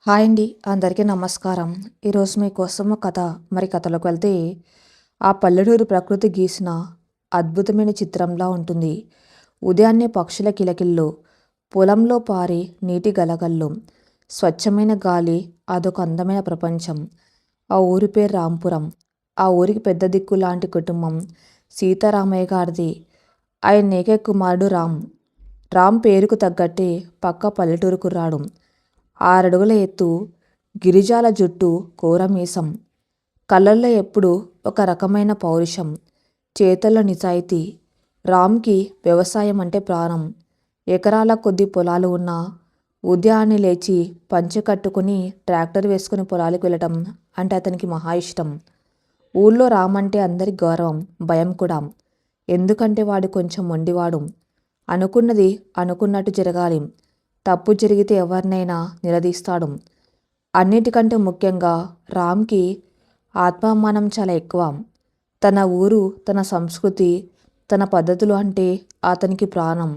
Hi అండి. అందరికీ నమస్కారం. ఈరోజు మీకోసం ఒక కథ. కథలోకి వెళ్తే, ఆ పల్లెటూరు ప్రకృతి గీసిన అద్భుతమైన చిత్రంలా ఉంటుంది. ఉదయాన్నే పక్షుల కిలకిల్లు, పొలంలో పారే నీటి గలగల్లు, స్వచ్ఛమైన గాలి, అదొక అందమైన ప్రపంచం. ఆ ఊరి పేరు రాంపురం. ఆ ఊరికి పెద్ద దిక్కు లాంటి కుటుంబం సీతారామయ్య గారిది. ఆయన ఏకైక కుమారుడు రామ్. రామ్ పేరుకు తగ్గట్టే పక్క పల్లెటూరు కుర్రాడు. 6 అడుగుల ఎత్తు, గిరిజాల జుట్టు, కోరమీసం, కళ్ళల్లో ఎప్పుడూ ఒక రకమైన పౌరుషం, చేతల్లో నిజాయితీ. రామ్కి వ్యవసాయం అంటే ప్రాణం. ఎకరాల కొద్ది పొలాలు ఉన్నా ఉదయాన్నే లేచి పంచె కట్టుకుని ట్రాక్టర్ వేసుకుని పొలాలకు వెళ్ళటం అంటే అతనికి మహా ఇష్టం. ఊళ్ళో రామ్ అంటే అందరి గౌరవం, భయం కూడా. ఎందుకంటే వాడు కొంచెం మొండివాడు. అనుకున్నది అనుకున్నట్టు జరగాలి. తప్పు జరిగితే ఎవరినైనా నిలదీస్తాడు. అన్నిటికంటే ముఖ్యంగా రామ్కి ఆత్మాభిమానం చాలా ఎక్కువ. తన ఊరు, తన సంస్కృతి, తన పద్ధతులు అంటే అతనికి ప్రాణం.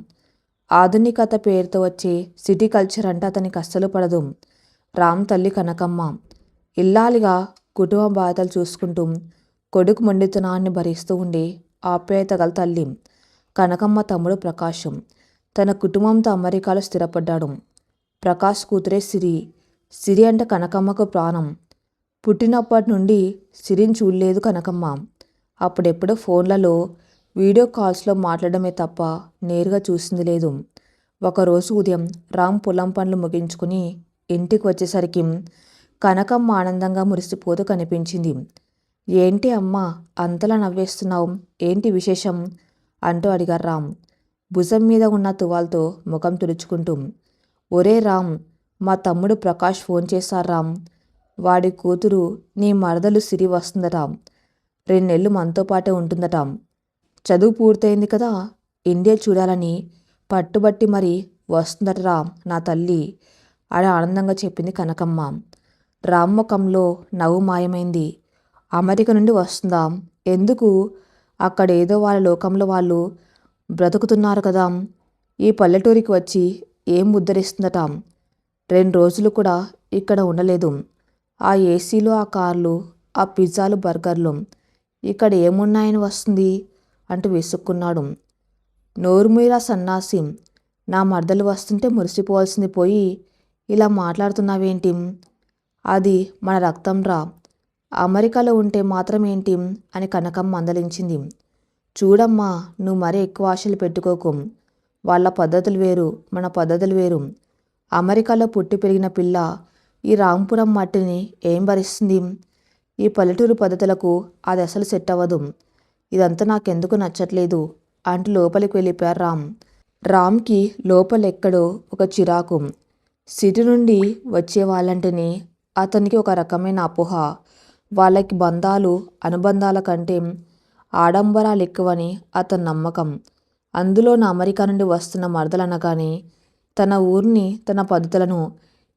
ఆధునికత పేరుతో వచ్చే సిటీ కల్చర్ అంటే అతనికి అస్సలు పడదు. రామ్ తల్లి కనకమ్మ ఇల్లాలిగా కుటుంబ బాధ్యతలు చూసుకుంటూ కొడుకు మొండితనాన్ని భరిస్తూ ఉండే ఆప్యాయత గల తల్లి. కనకమ్మ తమ్ముడు ప్రకాశం తన కుటుంబంతో అమెరికాలో స్థిరపడ్డాడు. ప్రకాష్ కూతురే సిరి. సిరి అంటే కనకమ్మకు ప్రాణం. పుట్టినప్పటి నుండి సిరిని చూడలేదు కనకమ్మ. అప్పుడెప్పుడో ఫోన్లలో వీడియో కాల్స్లో మాట్లాడమే తప్ప నేరుగా చూసింది లేదు. ఒకరోజు ఉదయం రామ్ పొలం పనులు ముగించుకుని ఇంటికి వచ్చేసరికి కనకమ్మ ఆనందంగా మురిసిపోతూ కనిపించింది. ఏంటి అమ్మ అంతలా నవ్వేస్తున్నావు, ఏంటి విశేషం అంటూ అడిగారు రామ్ భుజం మీద ఉన్న తువాల్తో ముఖం తుడుచుకుంటూ. ఒరే రామ్, మా తమ్ముడు ప్రకాష్ ఫోన్ చేశారు రామ్. వాడి కూతురు నీ మరదలు సిరి వస్తుందట. 2 నెలలు మనతో పాటే ఉంటుందట. చదువు పూర్తయింది కదా, ఇండియా చూడాలని పట్టుబట్టి మరి వస్తుందటరా నా తల్లి అని ఆనందంగా చెప్పింది కనకమ్మ. రామ్ ముఖంలో నవ్వు మాయమైంది. అమెరికా నుండి వస్తుందా? ఎందుకు? అక్కడేదో వాళ్ళ లోకంలో వాళ్ళు బ్రతుకుతున్నారు కదా. ఈ పల్లెటూరికి వచ్చి ఏం ఉద్ధరిస్తుందట. 2 రోజులు కూడా ఇక్కడ ఉండలేదు. ఆ ఏసీలు, ఆ కార్లు, ఆ పిజ్జాలు, బర్గర్లు, ఇక్కడ ఏమున్నాయని వస్తుంది అంటూ విసుక్కున్నాడు. నోరుమీరా సన్నాసి, నా మరదలు వస్తుంటే మురిసిపోవాల్సింది పోయి ఇలా మాట్లాడుతున్నావేంటి? అది మన రక్తం రా. అమెరికాలో ఉంటే మాత్రం ఏంటి అని కనకమ్మ మందలించింది. చూడమ్మా, నువ్వు మరీ ఎక్కువ ఆశలు పెట్టుకోకు. వాళ్ళ పద్ధతులు వేరు, మన పద్ధతులు వేరు. అమెరికాలో పుట్టి పెరిగిన పిల్ల ఈ రాంపురం మట్టిని ఏం భరిస్తుంది? ఈ పల్లెటూరు పద్ధతులకు అది అసలు సెట్ అవ్వదు. ఇదంతా నాకెందుకు నచ్చట్లేదు అంటూ లోపలికి వెళ్ళిపోయారు రామ్. రామ్కి లోపలెక్కడో ఒక చిరాకు. సిటీ నుండి వచ్చే వాళ్ళంటేనే అతనికి ఒక రకమైన అపోహ. వాళ్ళకి బంధాలు, అనుబంధాల కంటే ఆడంబరాలు ఎక్కువని అతని నమ్మకం. అందులోనూ అమెరికా నుండి వస్తున్న మరదలనగానే తన ఊరిని, తన పద్ధతులను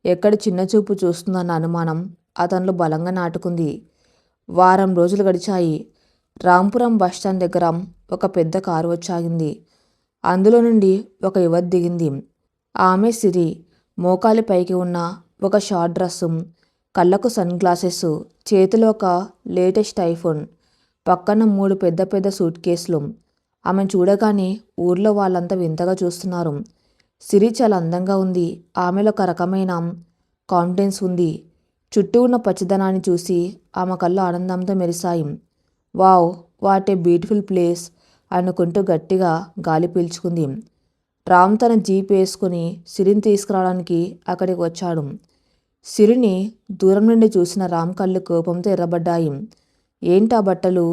ఎక్కడ చిన్నచూపు చూస్తుందన్న అనుమానం అతనిలో బలంగా నాటుకుంది. వారం రోజులు గడిచాయి. రాంపురం బస్టాండ్ దగ్గర ఒక పెద్ద కారు వచ్చాగింది. అందులో నుండి ఒక యువతి దిగింది. ఆమె సిరి. మోకాలి పైకి ఉన్న ఒక షార్ట్ డ్రెస్సు, కళ్ళకు సన్ గ్లాసెస్, చేతిలో ఒక లేటెస్ట్ ఐఫోన్, పక్కన 3 పెద్ద పెద్ద సూట్ కేసులు. ఆమెను చూడగానే ఊర్లో వాళ్ళంతా వింతగా చూస్తున్నారు. సిరి చాలా అందంగా ఉంది. ఆమెలో ఒక రకమైన కాన్ఫిడెన్స్ ఉంది. చుట్టూ ఉన్న పచ్చదనాన్ని చూసి ఆమె కళ్ళు ఆనందంతో మెరిశాయి. Wow, what a beautiful place అనుకుంటూ గట్టిగా గాలి పీల్చుకుంది. రామ్ తన జీప్ వేసుకుని సిరిని తీసుకురావడానికి అక్కడికి వచ్చాడు. సిరిని దూరం నుండి చూసిన రామ్ కళ్ళు కోపంతో ఎర్రబడ్డాయి. ఏంటా బట్టలు?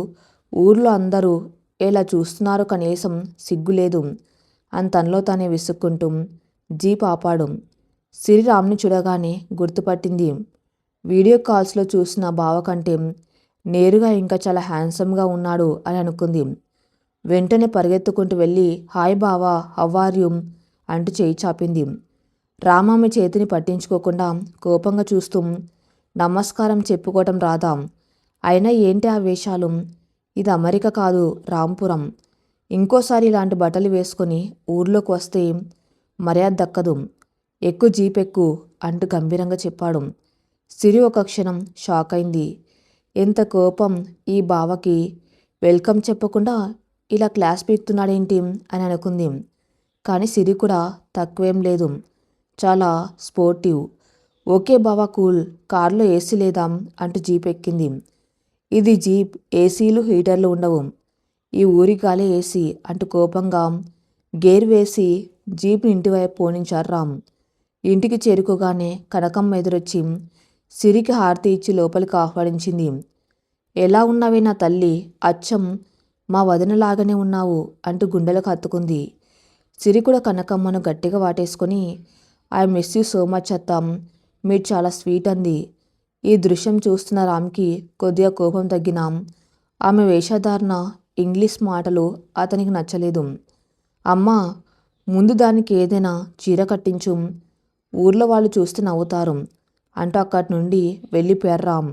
ఊర్లో అందరూ ఎలా చూస్తున్నారు, కనీసం సిగ్గులేదు అని తనలో తానే విసుక్కుంటూ జీప్ ఆపాడు. సిరి రామ్ని చూడగానే గుర్తుపట్టింది. వీడియో కాల్స్లో చూసిన బావ కంటే నేరుగా ఇంకా చాలా హ్యాండ్సమ్గా ఉన్నాడు అని అనుకుంది. వెంటనే పరిగెత్తుకుంటూ వెళ్ళి హాయ్ బావా, హౌ ఆర్ యూ అంటూ చేయి చాపింది. రామ్ ఆమె చేతిని పట్టించుకోకుండా కోపంగా చూస్తూ నమస్కారం చెప్పుకోవటం రాదా? అయినా ఏంటి ఆ వేషాలు? ఇది అమెరికా కాదు, రాంపురం. ఇంకోసారి ఇలాంటి బట్టలు వేసుకొని ఊర్లోకి వస్తే మర్యాద దక్కదు. ఎక్కు జీపెక్కు అంటూ గంభీరంగా చెప్పాడు. సిరి ఒక క్షణం షాక్ అయింది. ఎంత కోపం ఈ బావకి! వెల్కమ్ చెప్పకుండా ఇలా క్లాస్ పీకుతున్నాడేంటి అని అనుకుంది. కానీ సిరి కూడా తక్కువేం లేదు. చాలా స్పోర్టివ్. ఓకే బావా కూల్, కారులో ఏసీ లేదా అంటూ జీప్ ఎక్కింది. ఇది జీప్, ఏసీలు హీటర్లు ఉండవు. ఈ ఊరి గాలే ఏసీ అంటూ కోపంగా గేర్ వేసి జీప్ని ఇంటివైపు పోనించారు రామ్. ఇంటికి చేరుకోగానే కనకమ్మ ఎదురొచ్చి సిరికి హారతి ఇచ్చి లోపలికి ఆహ్వానించింది. ఎలా ఉన్నావే నా తల్లి, అచ్చం మా వదినలాగానే ఉన్నావు అంటూ గుండెలకు హత్తుకుంది. సిరి కూడా కనకమ్మను గట్టిగా వాటేసుకొని I miss you so much అత్తం, మీరు చాలా స్వీట్ అంది. ఈ దృశ్యం చూస్తున్న రామ్కి కొద్దిగా కోపం తగ్గినా ఆమె వేషధారణ, ఇంగ్లీష్ మాటలు అతనికి నచ్చలేదు. అమ్మా, ముందు దానికి ఏదైనా చీర కట్టించు, ఊర్లో వాళ్ళు చూస్తే నవ్వుతారు అంటూ అక్కడి నుండి వెళ్ళిపోయారు రామ్.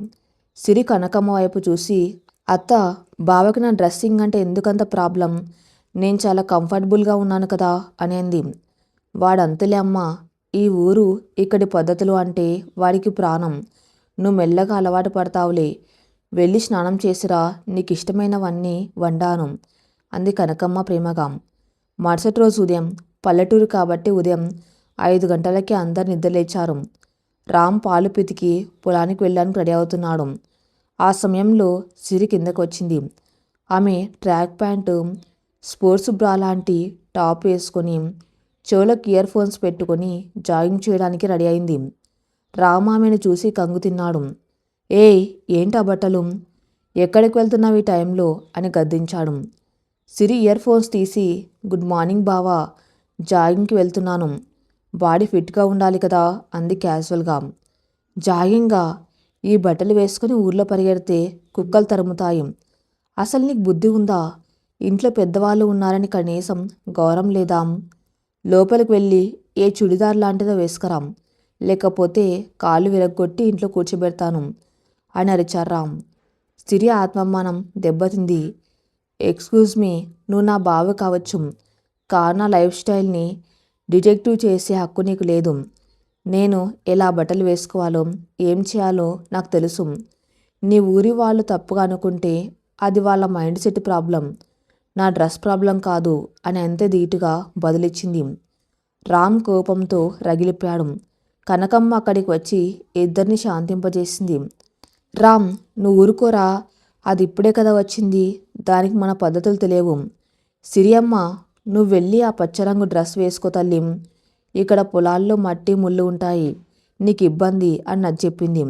సిరి కనకమ్మ వైపు చూసి అత్త, బావకి నా డ్రెస్సింగ్ అంటే ఎందుకంత ప్రాబ్లం? నేను చాలా కంఫర్టబుల్గా ఉన్నాను కదా అని అంది. వాడంతలే అమ్మా, ఈ ఊరు ఇక్కడి పద్ధతులు అంటే వాడికి ప్రాణం. నువ్వు మెల్లగా అలవాటు పడతావులే. వెళ్ళి స్నానం చేసిరా, నీకు ఇష్టమైనవన్నీ వండాను అంది కనకమ్మ ప్రేమగా. మరుసటి రోజు ఉదయం, పల్లెటూరు కాబట్టి ఉదయం 5 గంటలకే అందరు నిద్రలేచారు. రామ్ పాలు పితికి పొలానికి వెళ్ళడానికి రెడీ అవుతున్నాడు. ఆ సమయంలో సిరి కిందకు వచ్చింది. ఆమె ట్రాక్ ప్యాంటు, స్పోర్ట్స్ బ్రా లాంటి టాప్ వేసుకొని చెవులకు ఇయర్ ఫోన్స్ పెట్టుకొని జాగింగ్ చేయడానికి రెడీ అయింది. రామ్ ఆమెను చూసి కంగు తిన్నాడు. ఏయ్, ఏంటా బట్టలు? ఎక్కడికి వెళ్తున్నావు ఈ టైంలో అని గద్దించాడు. సిరి ఇయర్ ఫోన్స్ తీసి గుడ్ మార్నింగ్ బావా, జాగింగ్కి వెళ్తున్నాను. బాడీ ఫిట్గా ఉండాలి కదా అంది క్యాజువల్గా. జాగింగా? ఈ బట్టలు వేసుకుని ఊర్లో పరిగెడితే కుక్కలు తరుముతాయి. అసలు నీకు బుద్ధి ఉందా? ఇంట్లో పెద్దవాళ్ళు ఉన్నారని కనీసం గౌరవం లేదా? లోపలికి వెళ్ళి ఏ చుడిదార్ లాంటిదో వేసుకురాం, లేకపోతే కాళ్ళు విరగ్గొట్టి ఇంట్లో కూర్చోబెడతాను అని అరిచారు రామ్. సిరి ఆత్మాభిమానం దెబ్బతింది. ఎక్స్క్యూజ్ మీ, నువ్వు నా బావ కావచ్చు, కానీ నా లైఫ్ స్టైల్ని డిటెక్టివ్ చేసే హక్కు నీకు లేదు. నేను ఎలా బట్టలు వేసుకోవాలో, ఏం చేయాలో నాకు తెలుసు. నీ ఊరి వాళ్ళు తప్పుగా అనుకుంటే అది వాళ్ళ మైండ్ సెట్ ప్రాబ్లం, నా డ్రెస్ ప్రాబ్లం కాదు అని అంతే ధీటుగా బదులిచ్చింది. రామ్ కోపంతో రగిలిపోయాడు. కనకమ్మ అక్కడికి వచ్చి ఇద్దరిని శాంతింపజేసింది. రామ్, నువ్వు ఊరుకోరా, అది ఇప్పుడే కదా వచ్చింది, దానికి మన పద్ధతులు తెలియవు. సిరియమ్మ, నువ్వు వెళ్ళి ఆ పచ్చరంగు డ్రెస్ వేసుకో తల్లి, ఇక్కడ పొలాల్లో మట్టి ముళ్ళు ఉంటాయి, నీకు ఇబ్బంది అని నచ్చెప్పింది.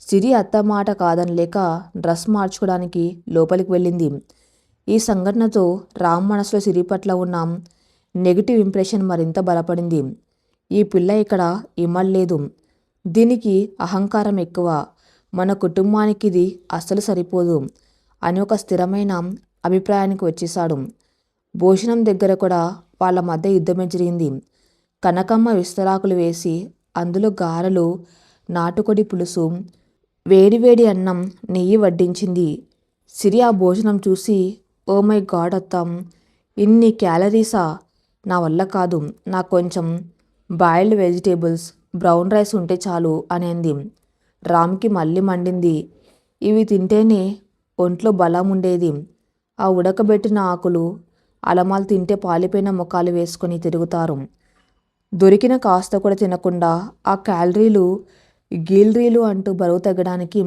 సిరి అత్త మాట కాదనలేక డ్రెస్ మార్చుకోవడానికి లోపలికి వెళ్ళింది. ఈ సంఘటనతో రామ్ మనసులో సిరి పట్ల ఉన్న నెగిటివ్ ఇంప్రెషన్ మరింత బలపడింది. ఈ పిల్ల ఇక్కడ ఇమ్మలేదు, దీనికి అహంకారం ఎక్కువ, మన కుటుంబానికి ఇది అస్సలు సరిపోదు అని ఒక స్థిరమైన అభిప్రాయానికి వచ్చేశాడు. భోజనం దగ్గర కూడా వాళ్ళ మధ్య యుద్ధమే జరిగింది. కనకమ్మ విస్తరాకులు వేసి అందులో గారెలు, నాటుకోడి పులుసు, వేడివేడి అన్నం, నెయ్యి వడ్డించింది. సిరి ఆ భోజనం చూసి ఓ మై గాడ్ అత్తం, ఇన్ని క్యాలరీసా? నా వల్ల కాదు, నాకు కొంచెం బాయిల్డ్ వెజిటేబుల్స్, బ్రౌన్ రైస్ ఉంటే చాలు అని అంది. రామ్కి మళ్ళీ మండింది. ఇవి తింటేనే ఒంట్లో బలం ఉండేది. ఆ ఉడకబెట్టిన ఆకులు, అలమాలు తింటే పాలిపోయిన ముఖాలు వేసుకొని తిరుగుతారు. దొరికిన కాస్త కూడా తినకుండా ఆ క్యాలరీలు, గీలరీలు అంటూ బరువు తగ్గడానికి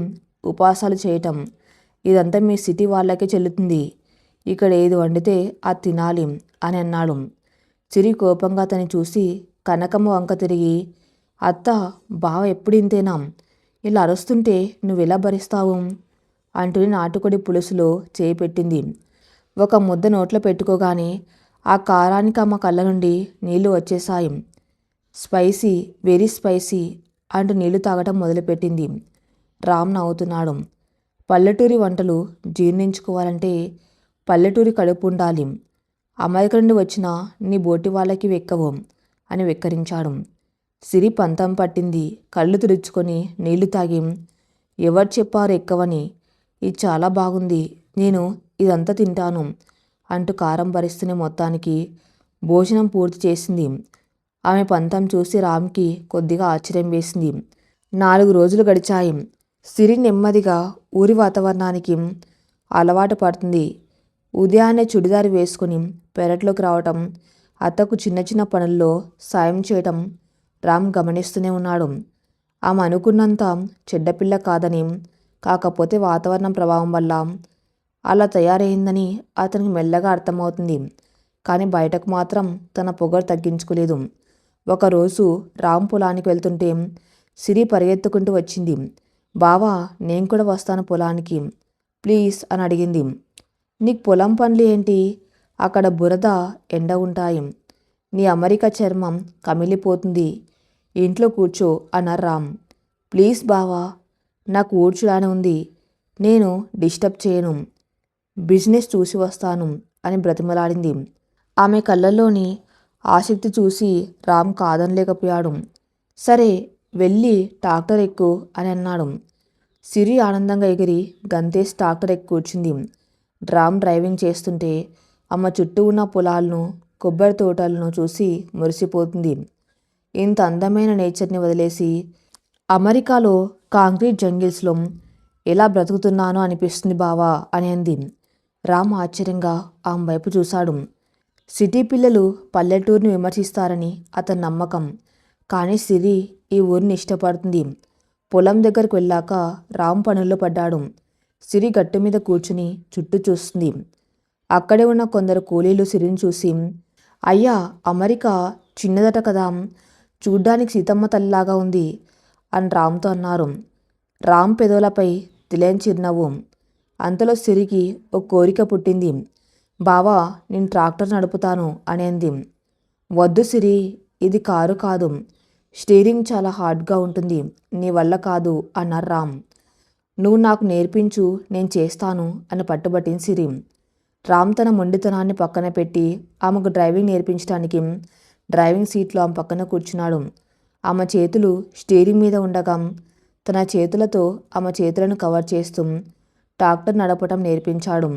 ఉపవాసాలు చేయటం, ఇదంతా మీ సిటీ వాళ్ళకే చెల్లుతుంది. ఇక్కడ ఏది వండితే అది తినాలి అని అన్నాడు. సిరి కోపంగా అతన్ని చూసి కనకమ్మ వంక తిరిగి, అత్త, బావ ఎప్పుడు ఇంతేనా? ఇలా అరుస్తుంటే నువ్వెలా భరిస్తావు అంటూనే నాటుకోడి పులుసులో చేయి పెట్టింది. ఒక ముద్ద నోట్లో పెట్టుకోగానే ఆ కారానికి అమ్మ కళ్ళ నుండి నీళ్లు వచ్చేశాయి. స్పైసీ, వెరీ స్పైసీ అంటూ నీళ్లు తాగటం మొదలుపెట్టింది. రామ్ నవ్వుతున్నాడు. పల్లెటూరి వంటలు జీర్ణించుకోవాలంటే పల్లెటూరి కడుపు ఉండాలి. అమెరికా నుండి వచ్చిన నీ బోటి వాళ్ళకి వెక్కవు అని వెక్కరించాడు. సిరి పంతం పట్టింది. కళ్ళు తుడుచుకొని నీళ్లు తాగి, ఎవరు చెప్పారు ఎక్కవని? ఇది చాలా బాగుంది, నేను ఇదంతా తింటాను అంటూ కారం భరిస్తూనే మొత్తానికి భోజనం పూర్తి చేసింది. ఆమె పంతం చూసి రామ్కి కొద్దిగా ఆశ్చర్యం వేసింది. 4 రోజులు గడిచాయి. సిరి నెమ్మదిగా ఊరి వాతావరణానికి అలవాటు పడుతుంది. ఉదయాన్నే చుడిదారు వేసుకుని పెరట్లోకి రావటం, అత్తకు చిన్న చిన్న పనుల్లో సాయం చేయటం రామ్ గమనిస్తూనే ఉన్నాడు. ఆమె అనుకున్నంత చెడ్డపిల్ల కాదని, కాకపోతే వాతావరణం ప్రభావం వల్ల అలా తయారైందని అతనికి మెల్లగా అర్థమవుతుంది. కానీ బయటకు మాత్రం తన పొగరు తగ్గించుకోలేదు. ఒకరోజు రామ్ పొలానికి వెళ్తుంటే సిరి పరిగెత్తుకుంటూ వచ్చింది. బావా, నేను కూడా వస్తాను పొలానికి ప్లీజ్ అని అడిగింది. నీకు పొలం పనులు ఏంటి? అక్కడ బురద, ఎండ ఉంటాయి. నీ అమెరికా చర్మం కమిలిపోతుంది. ఇంట్లో కూర్చో అన్నారు రామ్. ప్లీజ్ బావా, నాకు కూర్చోడానే ఉంది. నేను డిస్టర్బ్ చేయను. బిజినెస్ చూసి వస్తాను అని బ్రతిమలాడింది. ఆమె కళ్ళల్లోని ఆసక్తి చూసి రామ్ కాదనలేకపోయాడు. సరే వెళ్ళి ట్రాక్టర్ ఎక్కు అని అన్నాడు. సిరి ఆనందంగా ఎగిరి గంతేసి ట్రాక్టర్ ఎక్కి కూర్చుంది. రామ్ డ్రైవింగ్ చేస్తుంటే ఆమె చుట్టూ ఉన్న పొలాలను, కొబ్బరి తోటలను చూసి మురిసిపోతుంది. ఇంత అందమైన నేచర్ని వదిలేసి అమెరికాలో కాంక్రీట్ జంగిల్స్లో ఎలా బ్రతుకుతున్నానో అనిపిస్తుంది బావా అని అంది. రామ్ ఆశ్చర్యంగా ఆమె వైపు చూశాడు. సిటీ పిల్లలు పల్లెటూరుని విమర్శిస్తారని అతని నమ్మకం. కానీ సిరి ఈ ఊరిని ఇష్టపడుతుంది. పొలం దగ్గరకు వెళ్ళాక రామ్ పనుల్లో పడ్డాడు. సిరి గట్టు మీద కూర్చుని చుట్టూ చూస్తుంది. అక్కడే ఉన్న కొందరు కూలీలు సిరిని చూసి, అయ్యా, అమెరికా చిన్నదట కదా, చూడ్డానికి సీతమ్మ తల్లిలాగా ఉంది అని రామ్తో అన్నారు. రామ్ పెదవులపై తెలియని చిరునవ్వు. అంతలో సిరికి ఒక కోరిక పుట్టింది. బావా, నేను ట్రాక్టర్ నడుపుతాను అని అంది. వద్దు సిరి, ఇది కారు కాదు. స్టీరింగ్ చాలా హార్డ్గా ఉంటుంది. నీ వల్ల కాదు అన్నారు రామ్. నువ్వు నాకు నేర్పించు, నేను చేస్తాను అని పట్టుబట్టింది సిరి. రామ్ తన మొండితనాన్ని పక్కన పెట్టి ఆమెకు డ్రైవింగ్ నేర్పించడానికి డ్రైవింగ్ సీట్లో ఆమె పక్కన కూర్చున్నాడు. ఆమె చేతులు స్టీరింగ్ మీద ఉండగా తన చేతులతో ఆమె చేతులను కవర్ చేస్తూ ట్రాక్టర్ నడపటం నేర్పించాడు.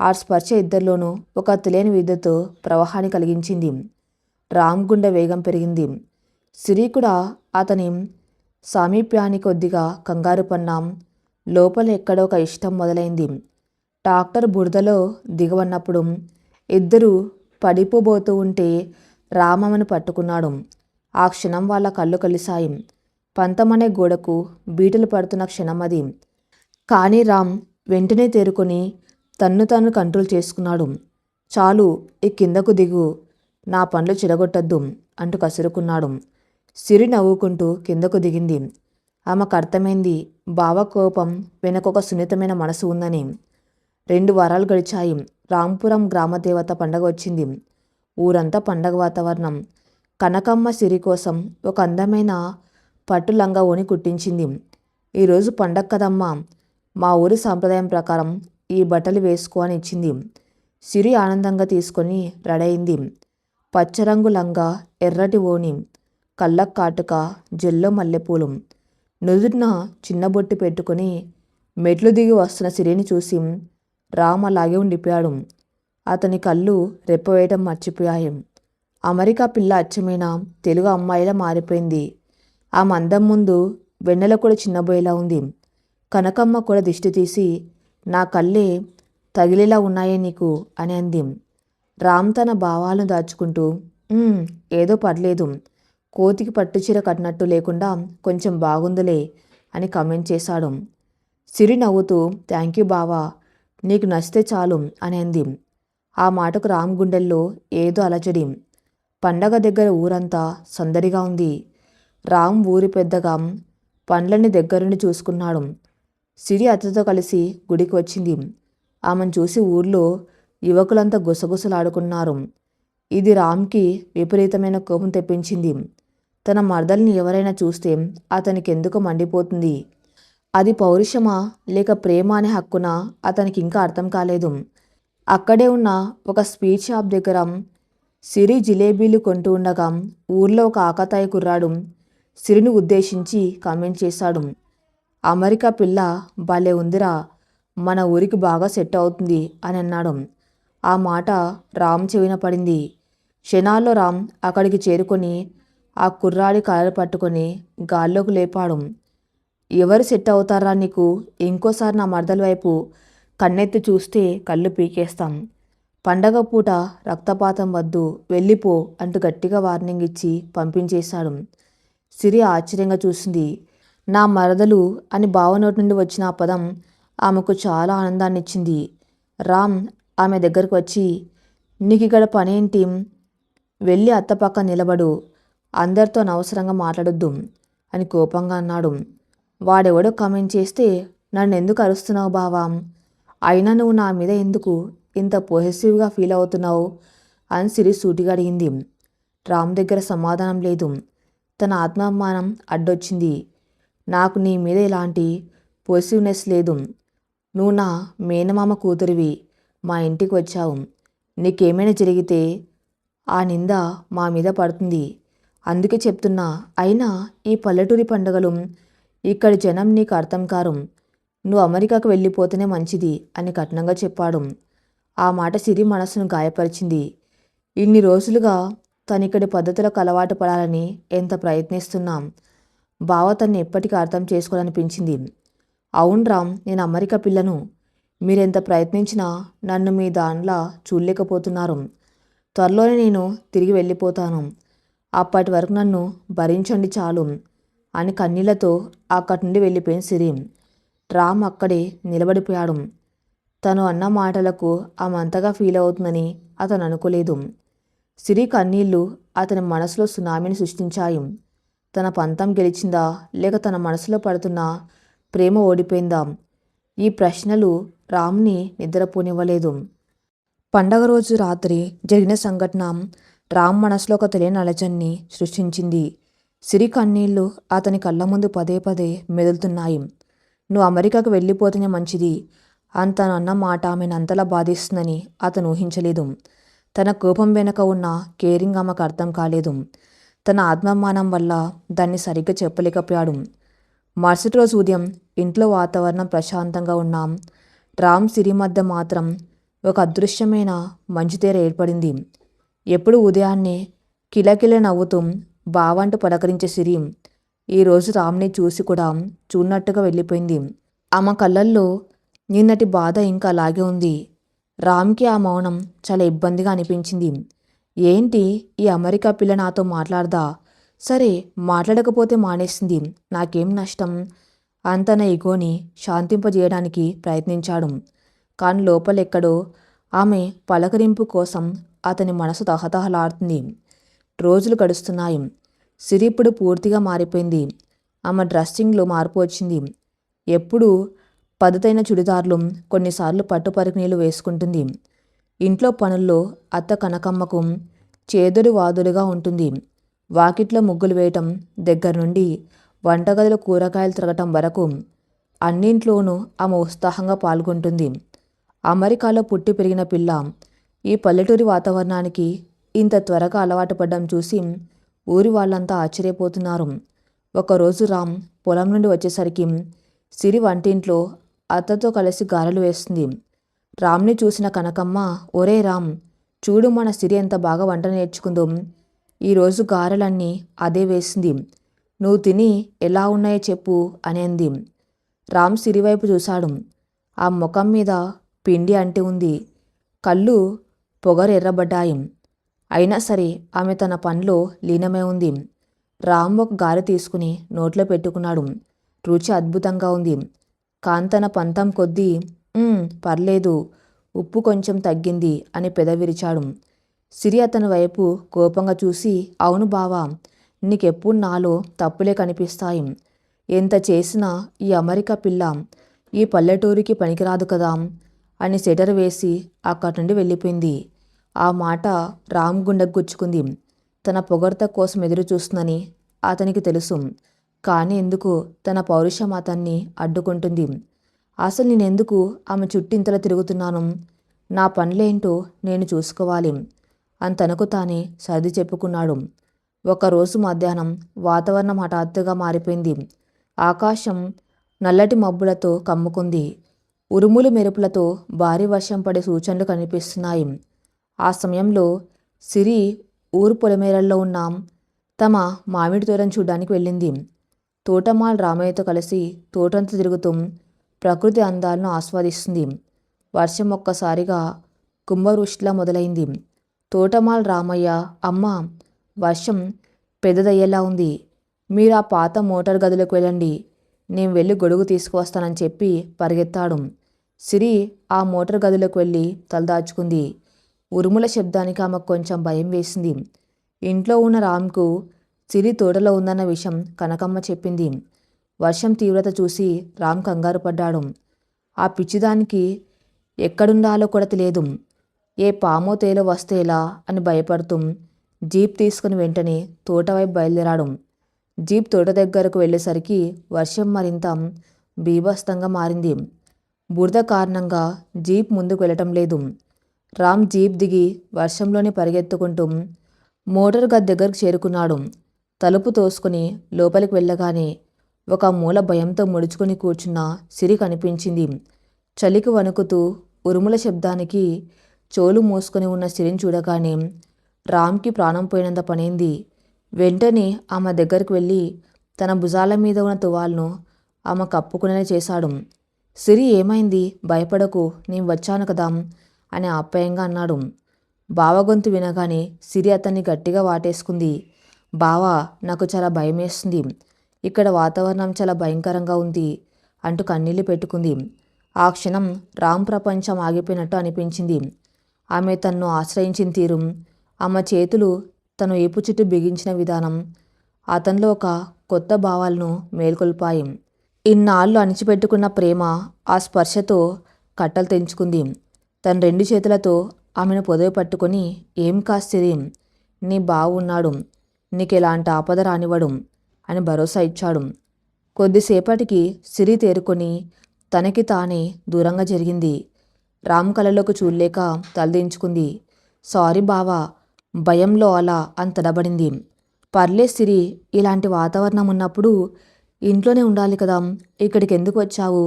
ఆ స్పర్శ ఇద్దరిలోనూ ఒక తెలియని విద్యతో ప్రవాహాన్ని కలిగించింది. రామ్ గుండె వేగం పెరిగింది. సిరి కూడా అతని సామీప్యాన్ని కొద్దిగా కంగారు పన్నాం. లోపల ఎక్కడో ఒక ఇష్టం మొదలైంది. ట్రాక్టర్ బురదలో దిగవన్నప్పుడు ఇద్దరూ పడిపోబోతూ ఉంటే రామమ్మను పట్టుకున్నాడు. ఆ క్షణం వాళ్ళ కళ్ళు కలిశాయి. పంతమనే గోడకు బీటలు పడుతున్న క్షణం అది. కానీ రామ్ వెంటనే తేరుకొని తన్ను తాను కంట్రోల్ చేసుకున్నాడు. చాలు, ఈ కిందకు దిగు, నా పనులు చెడగొట్టద్దు అంటూ కసురుకున్నాడు. సిరి నవ్వుకుంటూ కిందకు దిగింది. ఆమెకు అర్థమైంది బావ కోపం వెనకొక సున్నితమైన మనసు ఉందని. 2 వారాలు గడిచాయి. రాంపురం గ్రామదేవత పండగ వచ్చింది. ఊరంతా పండగ వాతావరణం. కనకమ్మ సిరి కోసం ఒక అందమైన పట్టు లంగా ఓని కుట్టించింది. ఈరోజు పండగ కదమ్మా, మా ఊరి సాంప్రదాయం ప్రకారం ఈ బట్టలు వేసుకో అని ఇచ్చింది. సిరి ఆనందంగా తీసుకొని రెడయింది. పచ్చరంగు లంగా, ఎర్రటి ఓని, కళ్ళకు కాటుక, జెల్లో మల్లెపూలు, నుదుటిన చిన్న బొట్టు పెట్టుకుని మెట్లు దిగి వస్తున్న సిరిని చూసి రామ్ అలాగే ఉండిపోయాడు. అతని కళ్ళు రెప్పవేయటం మర్చిపోయాయి. అమెరికా పిల్ల అచ్చమైన తెలుగు అమ్మాయిలా మారిపోయింది. ఆ మందం ముందు వెన్నెల కూడా చిన్నబోయేలా ఉంది. కనకమ్మ కూడా దిష్టి తీసి, నా కళ్ళే తగిలేలా ఉన్నాయే నీకు అని అంది. రామ్ తన భావాలను దాచుకుంటూ, ఏదో పర్లేదు, కోతికి పట్టుచీర కట్టినట్టు లేకుండా కొంచెం బాగుందిలే అని కమెంట్ చేశాడు. సిరి నవ్వుతూ, థ్యాంక్ యూ బావా, నీకు నచ్చితే చాలు అని అంది. ఆ మాటకు రామ్ గుండెల్లో ఏదో అలజడి. పండగ దగ్గర ఊరంతా సందడిగా ఉంది. రామ్ ఊరి పెద్దగా పండ్లని దగ్గరుండి చూసుకున్నాడు. సిరి అతడితో కలిసి గుడికి వచ్చింది. ఆమెను చూసి ఊర్లో యువకులంతా గుసగుసలాడుకున్నారు. ఇది రామ్కి విపరీతమైన కోపం తెప్పించింది. తన మరదల్ని ఎవరైనా చూస్తే అతనికి ఎందుకు మండిపోతుంది. అది పౌరుషమా లేక ప్రేమ అనే హక్కున అతనికి ఇంకా అర్థం కాలేదు. అక్కడే ఉన్న ఒక స్వీట్ షాప్ దగ్గర సిరి జిలేబీలు కొంటూ ఉండగా ఊర్లో ఒక ఆకతాయి కుర్రాడు సిరిని ఉద్దేశించి కామెంట్ చేశాడు. అమెరికా పిల్ల భలే ఉందిరా, మన ఊరికి బాగా సెట్ అవుతుంది అని అన్నాడు. ఆ మాట రామ్ చెవిన పడింది. క్షణాల్లో రామ్ అక్కడికి చేరుకొని ఆ కుర్రాడి కాలు పట్టుకొని గాల్లోకి లేపాడు. ఎవరు సెట్ అవుతారా నీకు? ఇంకోసారి నా మరదల వైపు కన్నెత్తి చూస్తే కళ్ళు పీకేస్తాం. పండగ పూట రక్తపాతం వద్దు, వెళ్ళిపో అంటూ గట్టిగా వార్నింగ్ ఇచ్చి పంపించేశాడు. సిరి ఆశ్చర్యంగా చూసింది. నా మరదలు అని బావ నోటి నుండి వచ్చిన ఆ పదం ఆమెకు చాలా ఆనందాన్నిచ్చింది. రామ్ ఆమె దగ్గరకు వచ్చి, నీకిక్కడ పనేంటి? వెళ్ళి అత్త పక్క నిలబడు, అందరితో అనవసరంగా మాట్లాడొద్దు అని కోపంగా అన్నాడు. వాడెవడో కామెంట్ చేస్తే నన్ను ఎందుకు అరుస్తున్నావు బావా? అయినా నువ్వు నా మీద ఎందుకు ఇంత పొసెసివ్గా ఫీల్ అవుతున్నావు అని సిరి సూటిగా అడిగింది. రామ్ దగ్గర సమాధానం లేదు. తన ఆత్మాభిమానం అడ్డొచ్చింది. నాకు నీ మీద ఎలాంటి పొసెసివ్నెస్ లేదు. నువ్వు నా మేనమామ కూతురివి, మా ఇంటికి వచ్చావు. నీకేమైనా జరిగితే ఆ నింద మా మీద పడుతుంది. అందుకే చెప్తున్నా. అయినా ఈ పల్లెటూరి పండుగలు, ఇక్కడి జనం నీకు అర్థం కారు. నువ్వు అమెరికాకు వెళ్ళిపోతేనే మంచిది అని కఠినంగా చెప్పాడు. ఆ మాట సిరి మనసును గాయపరిచింది. ఇన్ని రోజులుగా తనిక్కడి పద్ధతులకు అలవాటు పడాలని ఎంత ప్రయత్నిస్తున్నాం. బావ తన్ని ఎప్పటికీ అర్థం చేసుకోవాలనిపించింది. అవును రామ్, నేను అమెరికా పిల్లను. మీరెంత ప్రయత్నించినా నన్ను మీ దానిలా చూడలేకపోతున్నారు. త్వరలోనే నేను తిరిగి వెళ్ళిపోతాను. అప్పటి వరకు నన్ను భరించండి చాలు అని కన్నీళ్లతో అక్కడి నుండి వెళ్ళిపోయింది సిరి. రామ్ అక్కడే నిలబడిపోయాడు. తను అన్న మాటలకు ఆమె అంతగా ఫీల్ అవుతుందని అతను అనుకోలేదు. సిరి కన్నీళ్లు అతని మనసులో సునామీని సృష్టించాయి. తన పంతం గెలిచిందా లేక తన మనసులో పడుతున్న ప్రేమ ఓడిపోయిందా? ఈ ప్రశ్నలు రామ్ని నిద్రపోనివ్వలేదు. పండగ రోజు రాత్రి జరిగిన సంఘటన రామ్ మనసులో ఒక తెలియని అలజడిని సృష్టించింది. సిరి కన్నీళ్లు అతని కళ్ళ ముందు పదే పదే మెదులుతున్నాయి. నువ్వు అమెరికాకు వెళ్ళిపోతేనే మంచిది అని తను అన్న మాట ఆమెను అంతలా బాధిస్తుందని అతను ఊహించలేదు. తన కోపం వెనక ఉన్న కేరింగ్ ఆమెకు అర్థం కాలేదు. తన ఆత్మాభిమానం వల్ల దాన్ని సరిగ్గా చెప్పలేకపోయాడు. మరుసటి రోజు ఉదయం ఇంట్లో వాతావరణం ప్రశాంతంగా ఉన్నాం. రామ్ సిరి మధ్య మాత్రం ఒక అదృశ్యమైన మంచుతేర ఏర్పడింది. ఎప్పుడు ఉదయాన్నే కిలకిల నవ్వుతూ బావంటూ పలకరించే సిరి ఈరోజు రామ్ని చూసి కూడా చూడనట్టుగా వెళ్ళిపోయింది. ఆమె కళ్ళల్లో నిన్నటి బాధ ఇంకా అలాగే ఉంది. రామ్కి ఆ మౌనం చాలా ఇబ్బందిగా అనిపించింది. ఏంటి ఈ అమెరికా పిల్ల నాతో మాట్లాడదా? సరే, మాట్లాడకపోతే మానేసింది, నాకేం నష్టం? అంత నా ఇగోని శాంతింపజేయడానికి ప్రయత్నించాడు. కానీ లోపలెక్కడో ఆమె పలకరింపు కోసం అతని మనసు తహతహలాడుతుంది. రోజులు గడుస్తున్నాయి. సిరి ఇప్పుడు పూర్తిగా మారిపోయింది. ఆమె డ్రెస్సింగ్లో మార్పు వచ్చింది. ఎప్పుడు పద్ధతైన చుడిదార్లు, కొన్నిసార్లు పట్టుపరికినీళ్ళు వేసుకుంటుంది. ఇంట్లో పనుల్లో అత్త కనకమ్మకు చేదుడు వాదుడుగా ఉంటుంది. వాకిట్లో ముగ్గులు వేయటం దగ్గర నుండి వంటగదిలో కూరగాయలు తిరగటం వరకు అన్నింట్లోనూ ఆమె ఉత్సాహంగా పాల్గొంటుంది. అమెరికాలో పుట్టి పెరిగిన పిల్ల ఈ పల్లెటూరి వాతావరణానికి ఇంత త్వరగా అలవాటు పడ్డం చూసి ఊరి వాళ్ళంతా ఆశ్చర్యపోతున్నారు. ఒకరోజు రామ్ పొలం నుండి వచ్చేసరికి సిరి వంటింట్లో అత్తతో కలిసి గారెలు వేస్తుంది. రామ్ని చూసిన కనకమ్మ, ఒరే రామ్, చూడు మన సిరి ఎంత బాగా వంట నేర్చుకుందో. ఈరోజు గారెలన్నీ అదే వేసింది. నువ్వు తిని ఎలా ఉన్నాయో చెప్పు అని అంది. రామ్ సిరి వైపు చూశాడు. ఆ ముఖం మీద పిండి అంటి ఉంది. కళ్ళు పొగరు ఎర్రబడ్డాయి. అయినా సరే ఆమె తన పనిలో లీనమై ఉంది. రామ్ ఒక గారె తీసుకుని నోట్లో పెట్టుకున్నాడు. రుచి అద్భుతంగా ఉంది. కానీ తన పంతం కొద్దీ పర్లేదు, ఉప్పు కొంచెం తగ్గింది అని పెదవిరిచాడు. సిరి అతని వైపు కోపంగా చూసి, అవును బావా, నీకెప్పుడు నాలో తప్పులే కనిపిస్తాయి. ఎంత చేసినా ఈ అమెరికా పిల్ల ఈ పల్లెటూరికి పనికిరాదు కదా అని సెటర్ వేసి అక్కడి నుండి వెళ్ళిపోయింది. ఆ మాట రామ్ గుండెకు గుచ్చుకుంది. తన పొగడ్త కోసం ఎదురు చూస్తుందని అతనికి తెలుసు. కానీ ఎందుకు తన పౌరుషం అతన్ని అడ్డుకుంటుంది? అసలు నేనెందుకు ఆమె చుట్టింతలా తిరుగుతున్నాను? నా పనులేంటో నేను చూసుకోవాలి అని తనకు తానే సర్ది చెప్పుకున్నాడు. ఒకరోజు మధ్యాహ్నం వాతావరణం హఠాత్తుగా మారిపోయింది. ఆకాశం నల్లటి మబ్బులతో కమ్ముకుంది. ఉరుములు మెరుపులతో భారీ వర్షం పడే సూచనలు కనిపిస్తున్నాయి. ఆ సమయంలో సిరి ఊరు పొలిమేరల్లో ఉన్న తమ మామిడి తోటను చూడ్డానికి వెళ్ళింది. తోటమాలి రామయ్యతో కలిసి తోటంతా తిరుగుతూ ప్రకృతి అందాలను ఆస్వాదిస్తుంది. వర్షం ఒక్కసారిగా కుంభవృష్టిలా మొదలైంది. తోటమాలి రామయ్య, అమ్మ, వర్షం పెద్దదయ్యేలా ఉంది. మీరు ఆ పాత మోటార్ గదిలోకి వెళ్ళండి, నేను వెళ్ళి గొడుగు తీసుకువస్తానని చెప్పి పరిగెత్తాడు. సిరి ఆ మోటార్ గదిలోకి వెళ్ళి తలదాచుకుంది. ఉరుముల శబ్దానికి ఆమెకు కొంచెం భయం వేసింది. ఇంట్లో ఉన్న రామ్కు సిరి తోటలో ఉందన్న విషయం కనకమ్మ చెప్పింది. వర్షం తీవ్రత చూసి రామ్ కంగారు పడ్డాడు. ఆ పిచ్చిదానికి ఎక్కడుండాలో కూడా తెలియదు. ఏ పామో తేలో వస్తేలా అని భయపడుతూ జీప్ తీసుకుని వెంటనే తోట వైపు బయలుదేరాడు. జీప్ తోట దగ్గరకు వెళ్ళేసరికి వర్షం మరింత బీభత్సంగా మారింది. బురద కారణంగా జీప్ ముందుకు వెళ్ళటం లేదు. రామ్ జీప్ దిగి వర్షంలోనే పరిగెత్తుకుంటూ మోటార్ గది దగ్గరకు చేరుకున్నాడు. తలుపు తోసుకుని లోపలికి వెళ్ళగానే ఒక మూల భయంతో ముడుచుకుని కూర్చున్న సిరి కనిపించింది. చలికి వణుకుతూ ఉరుముల శబ్దానికి చెవులు మూసుకొని ఉన్న సిరిని చూడగానే రామ్కి ప్రాణం పోయినంత పనైంది. వెంటనే ఆమె దగ్గరికి వెళ్ళి తన భుజాల మీద ఉన్న తువాల్ను ఆమె కప్పుకునేలా చేశాడు. సిరి, ఏమైంది? భయపడకు, నేను వచ్చాను కదా అని ఆప్యాయంగా అన్నాడు. బావ గొంతు వినగానే సిరి అతన్ని గట్టిగా వాటేసుకుంది. బావా, నాకు చాలా భయమేస్తుంది. ఇక్కడ వాతావరణం చాలా భయంకరంగా ఉంది అంటూ కన్నీళ్లు పెట్టుకుంది. ఆ క్షణం రామ్ ప్రపంచం ఆగిపోయినట్టు అనిపించింది. ఆమె తన్ను ఆశ్రయించిన తీరు, ఆమె చేతులు తను ఏపు చుట్టూ బిగించిన విధానం అతనిలో ఒక కొత్త భావాలను మేల్కొల్పాయి. ఇన్నాళ్ళు అణిచిపెట్టుకున్న ప్రేమ ఆ స్పర్శతో కట్టలు తెంచుకుంది. తన 2 చేతులతో ఆమెను పొదవి పట్టుకొని, ఏం కాసిరి, నీ బావ ఉన్నాడు, నీకెలాంటి ఆపద రానివ్వడు అని భరోసా ఇచ్చాడు. కొద్దిసేపటికి సిరి తేరుకొని తనకి తానే దూరంగా జరిగింది. రామ్ కళ్ళలోకి చూడలేక తలదించుకుంది. సారీ బావా, భయంలో అలా అని తడబడింది. పర్లే సిరి, ఇలాంటి వాతావరణం ఉన్నప్పుడు ఇంట్లోనే ఉండాలి కదా, ఇక్కడికి ఎందుకు వచ్చావు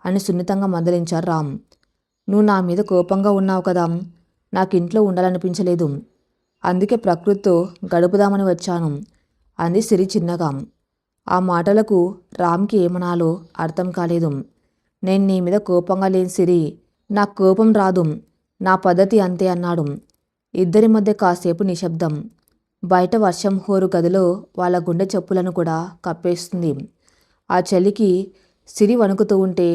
అని సున్నితంగా మందలించారు రామ్. నువ్వు నా మీద కోపంగా ఉన్నావు కదా, నాకు ఇంట్లో ఉండాలనిపించలేదు, అందుకే ప్రకృతితో గడుపుదామని వచ్చాను అంది సిరి చిన్నగా. ఆ మాటలకు రామ్కి ఏమనాలో అర్థం కాలేదు. నేను నీ మీద కోపంగా లేని సిరి, నాకు కోపం రాదు, నా పద్ధతి అంతే అన్నాడు. ఇద్దరి మధ్య కాసేపు నిశ్శబ్దం. బయట వర్షం హోరు గదిలో వాళ్ళ గుండె చప్పులను కూడా కప్పేస్తుంది. ఆ చలికి సిరి వణుకుతూ ఉంటే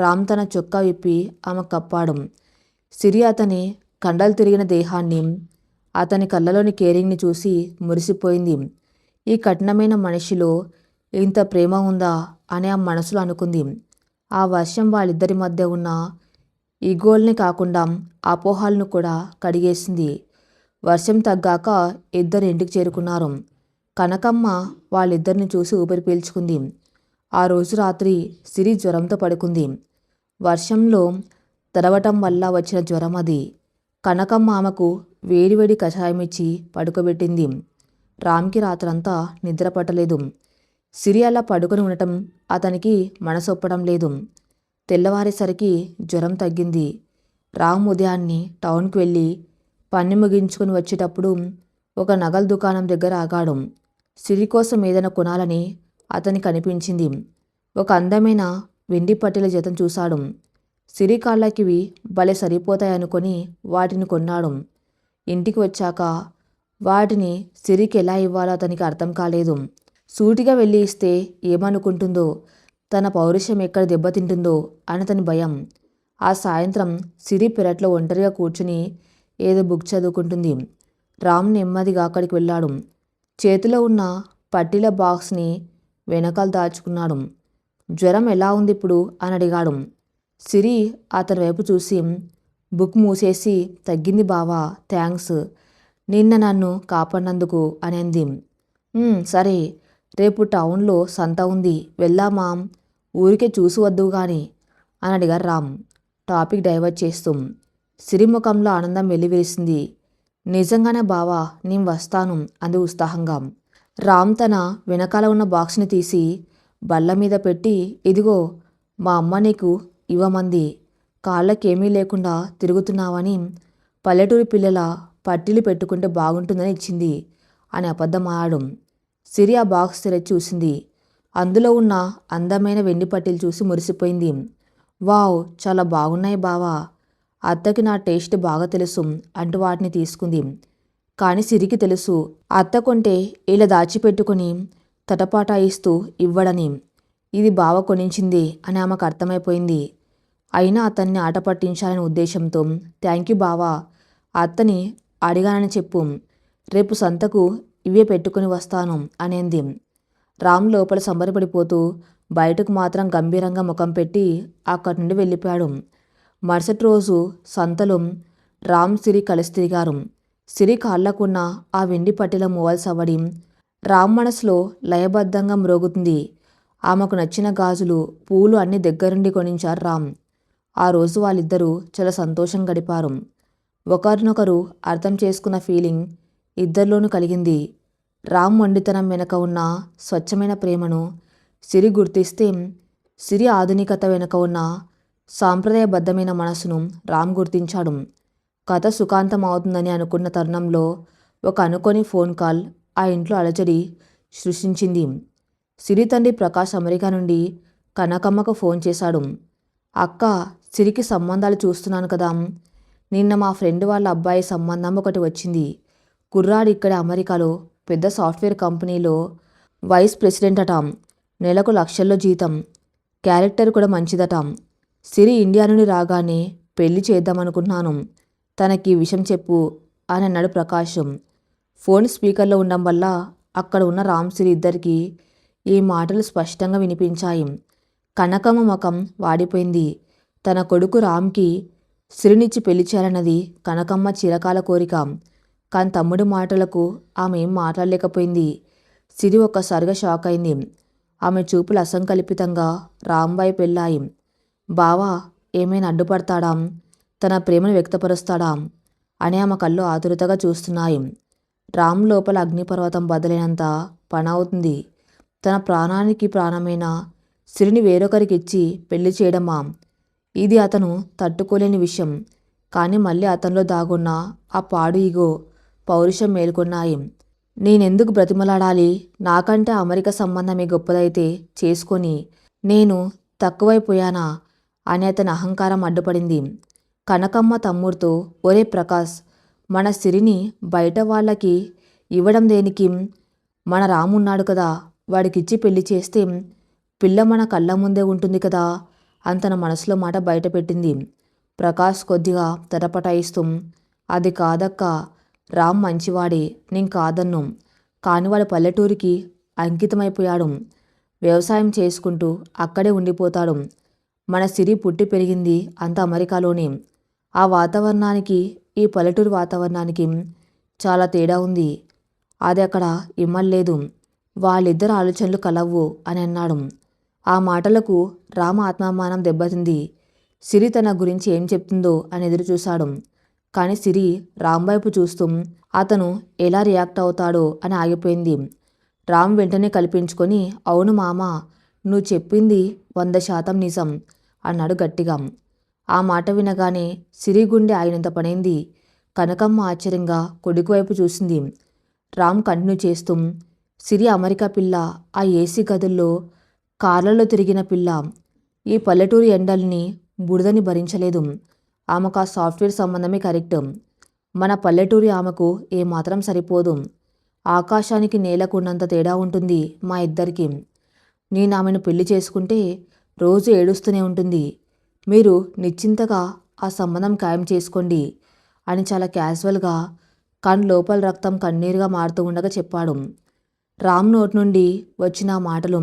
రామ్ తన చొక్కా విప్పి ఆమె కప్పాడు. సిరి అతని కండలు తిరిగిన దేహాన్ని, అతని కళ్ళలోని కేరింగ్ని చూసి మురిసిపోయింది. ఈ కఠినమైన మనిషిలో ఇంత ప్రేమ ఉందా అని ఆ మనసులో అనుకుంది. ఆ వర్షం వాళ్ళిద్దరి మధ్య ఉన్న ఈగోల్ని కాకుండా అపోహాలను కూడా కడిగేసింది. వర్షం తగ్గాక ఇద్దరు ఇంటికి చేరుకున్నారు. కనకమ్మ వాళ్ళిద్దరిని చూసి ఊపిరి పీల్చుకుంది. ఆ రోజు రాత్రి సిరి జ్వరంతో పడుకుంది. వర్షంలో తడవటం వల్ల వచ్చిన జ్వరం అది. కనకమ్మ ఆమెకు వేడివేడి కషాయం ఇచ్చి పడుకోబెట్టింది. రామ్కి రాత్రంతా నిద్ర పట్టలేదు. సిరి అలా పడుకొని ఉండటం అతనికి మనసొప్పడం లేదు. తెల్లవారేసరికి జ్వరం తగ్గింది. రామ్ ఉదయాన్నే టౌన్కి వెళ్ళి పని ముగించుకుని వచ్చేటప్పుడు ఒక నగల దుకాణం దగ్గర ఆగాడు. సిరి కోసం ఏదైనా కొనాలని అతనికి అనిపించింది. ఒక అందమైన వెండి పట్టీల జతం చూశాడు. సిరి కాళ్ళకివి భలే సరిపోతాయనుకొని వాటిని కొన్నాడు. ఇంటికి వచ్చాక వాటిని సిరికి ఎలా ఇవ్వాలో అతనికి అర్థం కాలేదు. సూటిగా వెళ్ళి ఇస్తే ఏమనుకుంటుందో, తన పౌరుషం ఎక్కడ దెబ్బతింటుందో అని అతని భయం. ఆ సాయంత్రం సిరి పెరట్లో ఒంటరిగా కూర్చుని ఏదో బుక్ చదువుకుంటుంది. రామ్ నెమ్మదిగా అక్కడికి వెళ్ళాడు. చేతిలో ఉన్న పట్టీల బాక్స్ని వెనకాల దాచుకున్నాడు. జ్వరం ఎలా ఉంది ఇప్పుడు అని అడిగాడు. సిరి అతని వైపు చూసి, బుక్ మూసేసి, తగ్గింది బావా, థ్యాంక్స్, నిన్న నన్ను కాపాడినందుకు అని అంది. సరే, రేపు టౌన్లో సంత ఉంది, వెళ్దామా, ఊరికే చూసి వద్దు గాని అని అడిగారు రామ్ టాపిక్ డైవర్ట్ చేస్తూ. సిరి ముఖంలో ఆనందం వెల్లివిరిసింది. నిజంగానే బావా, నేను వస్తాను అంది ఉత్సాహంగా. రామ్ తన వెనకాల ఉన్న బాక్స్ని తీసి బల్ల మీద పెట్టి, ఇదిగో మా అమ్మ నీకు ఇవ్వమంది, కాళ్ళకేమీ లేకుండా తిరుగుతున్నావని పల్లెటూరి పిల్లల పట్టీలు పెట్టుకుంటే బాగుంటుందని ఇచ్చింది అని అబద్ధం ఆడాడు. సిరి ఆ బాక్స్ తెరచి చూసింది. అందులో ఉన్న అందమైన వెండి పట్టీలు చూసి మురిసిపోయింది. వావ్, చాలా బాగున్నాయి బావా, అత్తకి నా టేస్ట్ బాగా తెలుసు అంటూ వాటిని తీసుకుంది. కానీ సిరికి తెలుసు అత్త కొంటే ఇలా దాచిపెట్టుకుని తటపాటాయిస్తూ ఇవ్వడని. ఇది బావ కొనించింది అని ఆమెకు అర్థమైపోయింది. అయినా అతన్ని ఆట పట్టించాలనే ఉద్దేశంతో థ్యాంక్ యూ బావా, అత్తని అడిగానని చెప్పు, రేపు సంతకు ఇవే పెట్టుకుని వస్తాను అనేది. రామ్ లోపల సంబరపడిపోతూ బయటకు మాత్రం గంభీరంగా ముఖం పెట్టి అక్కడి నుండి వెళ్ళిపోయాడు. మరుసటి రోజు సంతలో రామ్ సిరి కలిసి తిరిగారు. సిరి కాళ్లకున్న ఆ వెండి పట్టీల మూవల్ సవడి రామ్ మనసులో లయబద్ధంగా మ్రోగుతుంది. ఆమెకు నచ్చిన గాజులు, పూలు అన్ని దగ్గరుండి కొనించారు రామ్. ఆ రోజు వాళ్ళిద్దరూ చాలా సంతోషం గడిపారు. ఒకరినొకరు అర్థం చేసుకున్న ఫీలింగ్ ఇద్దరిలోనూ కలిగింది. రామ్ మొండితనం వెనుక ఉన్న స్వచ్ఛమైన ప్రేమను సిరి గుర్తిస్తే, సిరి ఆధునికత వెనుక ఉన్న సాంప్రదాయబద్ధమైన మనసును రామ్ గుర్తించాడు. కథ సుఖాంతం అవుతుందని అనుకున్న తరుణంలో ఒక అనుకోని ఫోన్ కాల్ ఆ ఇంట్లో అలజడి సృష్టించింది. సిరి తండ్రి ప్రకాష్ అమెరికా నుండి కనకమ్మకు ఫోన్ చేశాడు. అక్క, సిరికి సంబంధాలు చూస్తున్నాను కదా, నిన్న మా ఫ్రెండ్ వాళ్ళ అబ్బాయి సంబంధం ఒకటి వచ్చింది. కుర్రాడు ఇక్కడ అమెరికాలో పెద్ద సాఫ్ట్వేర్ కంపెనీలో వైస్ ప్రెసిడెంట్ అట. నెలకు లక్షల్లో జీతం, క్యారెక్టర్ కూడా మంచిదట. సిరి ఇండియా నుండి రాగానే పెళ్లి చేద్దామనుకుంటున్నాను, తనకి ఈ విషయం చెప్పు అని అన్నాడు ప్రకాష్. ఫోన్ స్పీకర్లో ఉండడం వల్ల అక్కడ ఉన్న రామ్ సిరి ఇద్దరికీ ఈ మాటలు స్పష్టంగా వినిపించాయి. కనకమ్మ ముఖం వాడిపోయింది. తన కొడుకు రామ్కి సిరినిచ్చి పెళ్లి చేయాలన్నది కనకమ్మ చిరకాల కోరిక. కానీ తమ్ముడి మాటలకు ఆమె ఏం మాట్లాడలేకపోయింది. సిరి ఒక్కసారిగా షాక్ అయింది. ఆమె చూపులు అసంకల్పితంగా రామ్ వైపు వెళ్ళాయి. బావా ఏమైనా అడ్డుపడతాడా, తన ప్రేమను వ్యక్తపరుస్తాడా అని ఆమె కళ్ళు ఆతురతగా చూస్తున్నాయి. రామ్ లోపల అగ్నిపర్వతం బదులైనంత పని అవుతుంది. తన ప్రాణానికి ప్రాణమైన సిరిని వేరొకరికి ఇచ్చి పెళ్లి చేయడమా, ఇది అతను తట్టుకోలేని విషయం. కానీ మళ్ళీ అతనిలో దాగున్న ఆ పాడు ఈగో, పౌరుషం మేల్కొన్నాయి. నేనెందుకు బ్రతిమలాడాలి, నాకంటే అమెరికా సంబంధమే గొప్పదైతే చేసుకొని నేను తక్కువైపోయానా అని అతని అహంకారం అడ్డుపడింది. కనకమ్మ తమ్ముడితో, ఒరే ప్రకాష్, మన సిరిని బయట వాళ్ళకి ఇవ్వడం దేనికి, మన రామున్నాడు కదా, వాడికిచ్చి పెళ్లి చేస్తే పిల్ల మన కళ్ళ ముందే ఉంటుంది కదా అని తన మనసులో మాట బయటపెట్టింది. ప్రకాష్ కొద్దిగా తటపటాయిస్తూ, అది కాదక్క, రామ్ మంచివాడే, నేను కాదన్ను. కానీ వాడు పల్లెటూరికి అంకితమైపోయాడు. వ్యవసాయం చేసుకుంటూ అక్కడే ఉండిపోతాడు. మన సిరి పుట్టి పెరిగింది అంత అమెరికాలోనే. ఆ వాతావరణానికి ఈ పల్లెటూరు వాతావరణానికి చాలా తేడా ఉంది. అది అక్కడ ఇమ్మల్లేదు. వాళ్ళిద్దరు ఆలోచనలు కలవు అని అన్నాడు. ఆ మాటలకు రామ ఆత్మాభిమానం దెబ్బతింది. సిరి తన గురించి ఏం చెప్తుందో అని ఎదురు చూశాడు. కానీ సిరి రామ్ వైపు చూస్తూ అతను ఎలా రియాక్ట్ అవుతాడో అని ఆగిపోయింది. రామ్ వెంటనే కల్పించుకొని, అవును మామ, నువ్వు చెప్పింది 100% నిజం అన్నాడు గట్టిగా. ఆ మాట వినగానే సిరి గుండె ఆగినంత పనైంది. కనకమ్మ ఆశ్చర్యంగా కొడుకు వైపు చూసింది. రామ్ కంటిన్యూ చేస్తూ, సిరి అమెరికా పిల్ల, ఆ ఏసీ గదుల్లో కార్లలో తిరిగిన పిల్ల. ఈ పల్లెటూరి ఎండల్ని బురదని భరించలేదు. ఆమెకు ఆ సాఫ్ట్వేర్ సంబంధమే కరెక్ట్. మన పల్లెటూరి ఆమెకు ఏమాత్రం సరిపోదు. ఆకాశానికి నేలకు ఉన్నంత తేడా ఉంటుంది మా ఇద్దరికి. నేను ఆమెను పెళ్లి చేసుకుంటే రోజు ఏడుస్తూనే ఉంటుంది. మీరు నిశ్చింతగా ఆ సంబంధం ఖాయం చేసుకోండి అని చాలా క్యాజువల్గా, కానీ లోపల రక్తం కన్నీరుగా మారుతూ ఉండగా చెప్పాడు. రామ్ నోటి నుండి వచ్చిన మాటలు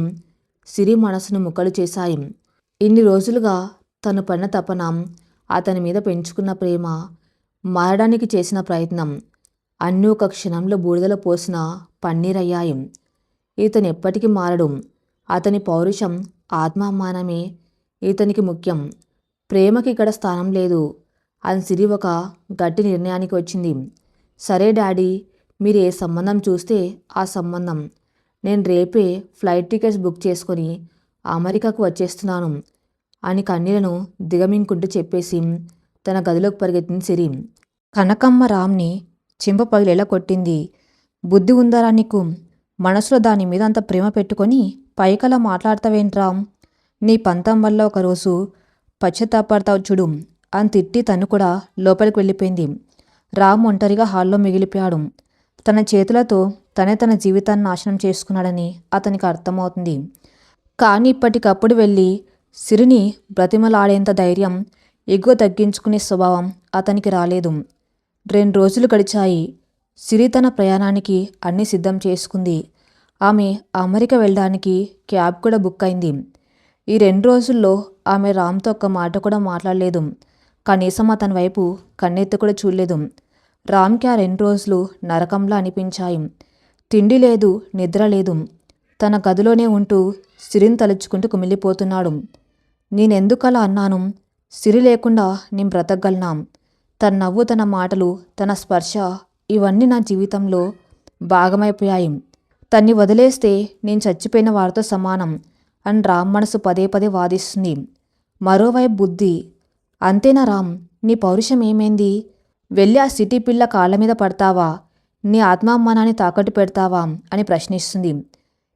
సిరి మనసును ముక్కలు చేశాయి. ఇన్ని రోజులుగా తను పడిన తపన, అతని మీద పెంచుకున్న ప్రేమ, మారడానికి చేసిన ప్రయత్నం అన్నీ ఒక క్షణంలో బూడిదలో పోసిన పన్నీరయ్యాయి. ఇతను ఎప్పటికీ మారడు. అతని పౌరుషం, ఆత్మాభిమానమే ఇతనికి ముఖ్యం. ప్రేమకి ఇక్కడ స్థానం లేదు అని సిరి ఒక గట్టి నిర్ణయానికి వచ్చింది. సరే డాడీ, మీరు ఏ సంబంధం చూస్తే ఆ సంబంధం. నేను రేపే ఫ్లైట్ టికెట్స్ బుక్ చేసుకొని అమెరికాకు వచ్చేస్తున్నాను అని కన్నీళ్లను దిగమింగుకుంటూ చెప్పేసి తన గదిలోకి పరిగెత్తింది సిరి. కనకమ్మ రామ్ని చెంప పగిలేలా కొట్టింది. బుద్ధి ఉందరా నీకు? మనసులో దాని మీద అంత ప్రేమ పెట్టుకొని పైకలా మాట్లాడతావేంట్రా? నీ పంతం వల్ల ఒకరోజు పశ్చాత్తాపడతావు చూడు అని తిట్టి తను కూడా లోపలికి వెళ్ళిపోయింది. రామ్ ఒంటరిగా హాల్లో మిగిలిపోయాడు. తన చేతులతో తన జీవితాన్ని నాశనం చేసుకున్నాడని అతనికి అర్థమవుతుంది. కానీ ఇప్పటికప్పుడు వెళ్ళి సిరిని బ్రతిమలాడేంత ధైర్యం, ఎగువ తగ్గించుకునే స్వభావం అతనికి రాలేదు. 2 రోజులు గడిచాయి. సిరి తన ప్రయాణానికి అన్నీ సిద్ధం చేసుకుంది. ఆమె అమెరికా వెళ్ళడానికి క్యాబ్ కూడా బుక్ అయింది. ఈ 2 రోజుల్లో ఆమె రామ్తో ఒక్క మాట కూడా మాట్లాడలేదు. కనీసం అతని వైపు కన్నెత్తి కూడా చూడలేదు. రామ్కి ఆ 2 రోజులు నరకంలా అనిపించాయి. తిండి లేదు, నిద్ర లేదు. తన గదిలోనే ఉంటూ సిరిని తలుచుకుంటూ కుమిలిపోతున్నాడు. నేనెందుకలా అన్నాను? సిరి లేకుండా నేను బ్రతకగలనా? తన నవ్వు, తన మాటలు, తన స్పర్శ ఇవన్నీ నా జీవితంలో భాగమైపోయాయి. తన్ని వదిలేస్తే నేను చచ్చిపోయిన వారితో సమానం అని రామ్ మనసు పదే పదే వాదిస్తుంది. మరోవైపు బుద్ధి, అంతేనా రామ్, నీ పౌరుషం ఏమైంది? వెళ్ళి ఆ సిటీ పిల్ల కాళ్ళ మీద పడతావా? నీ ఆత్మాభిమానాన్ని తాకట్టు పెడతావా అని ప్రశ్నిస్తుంది.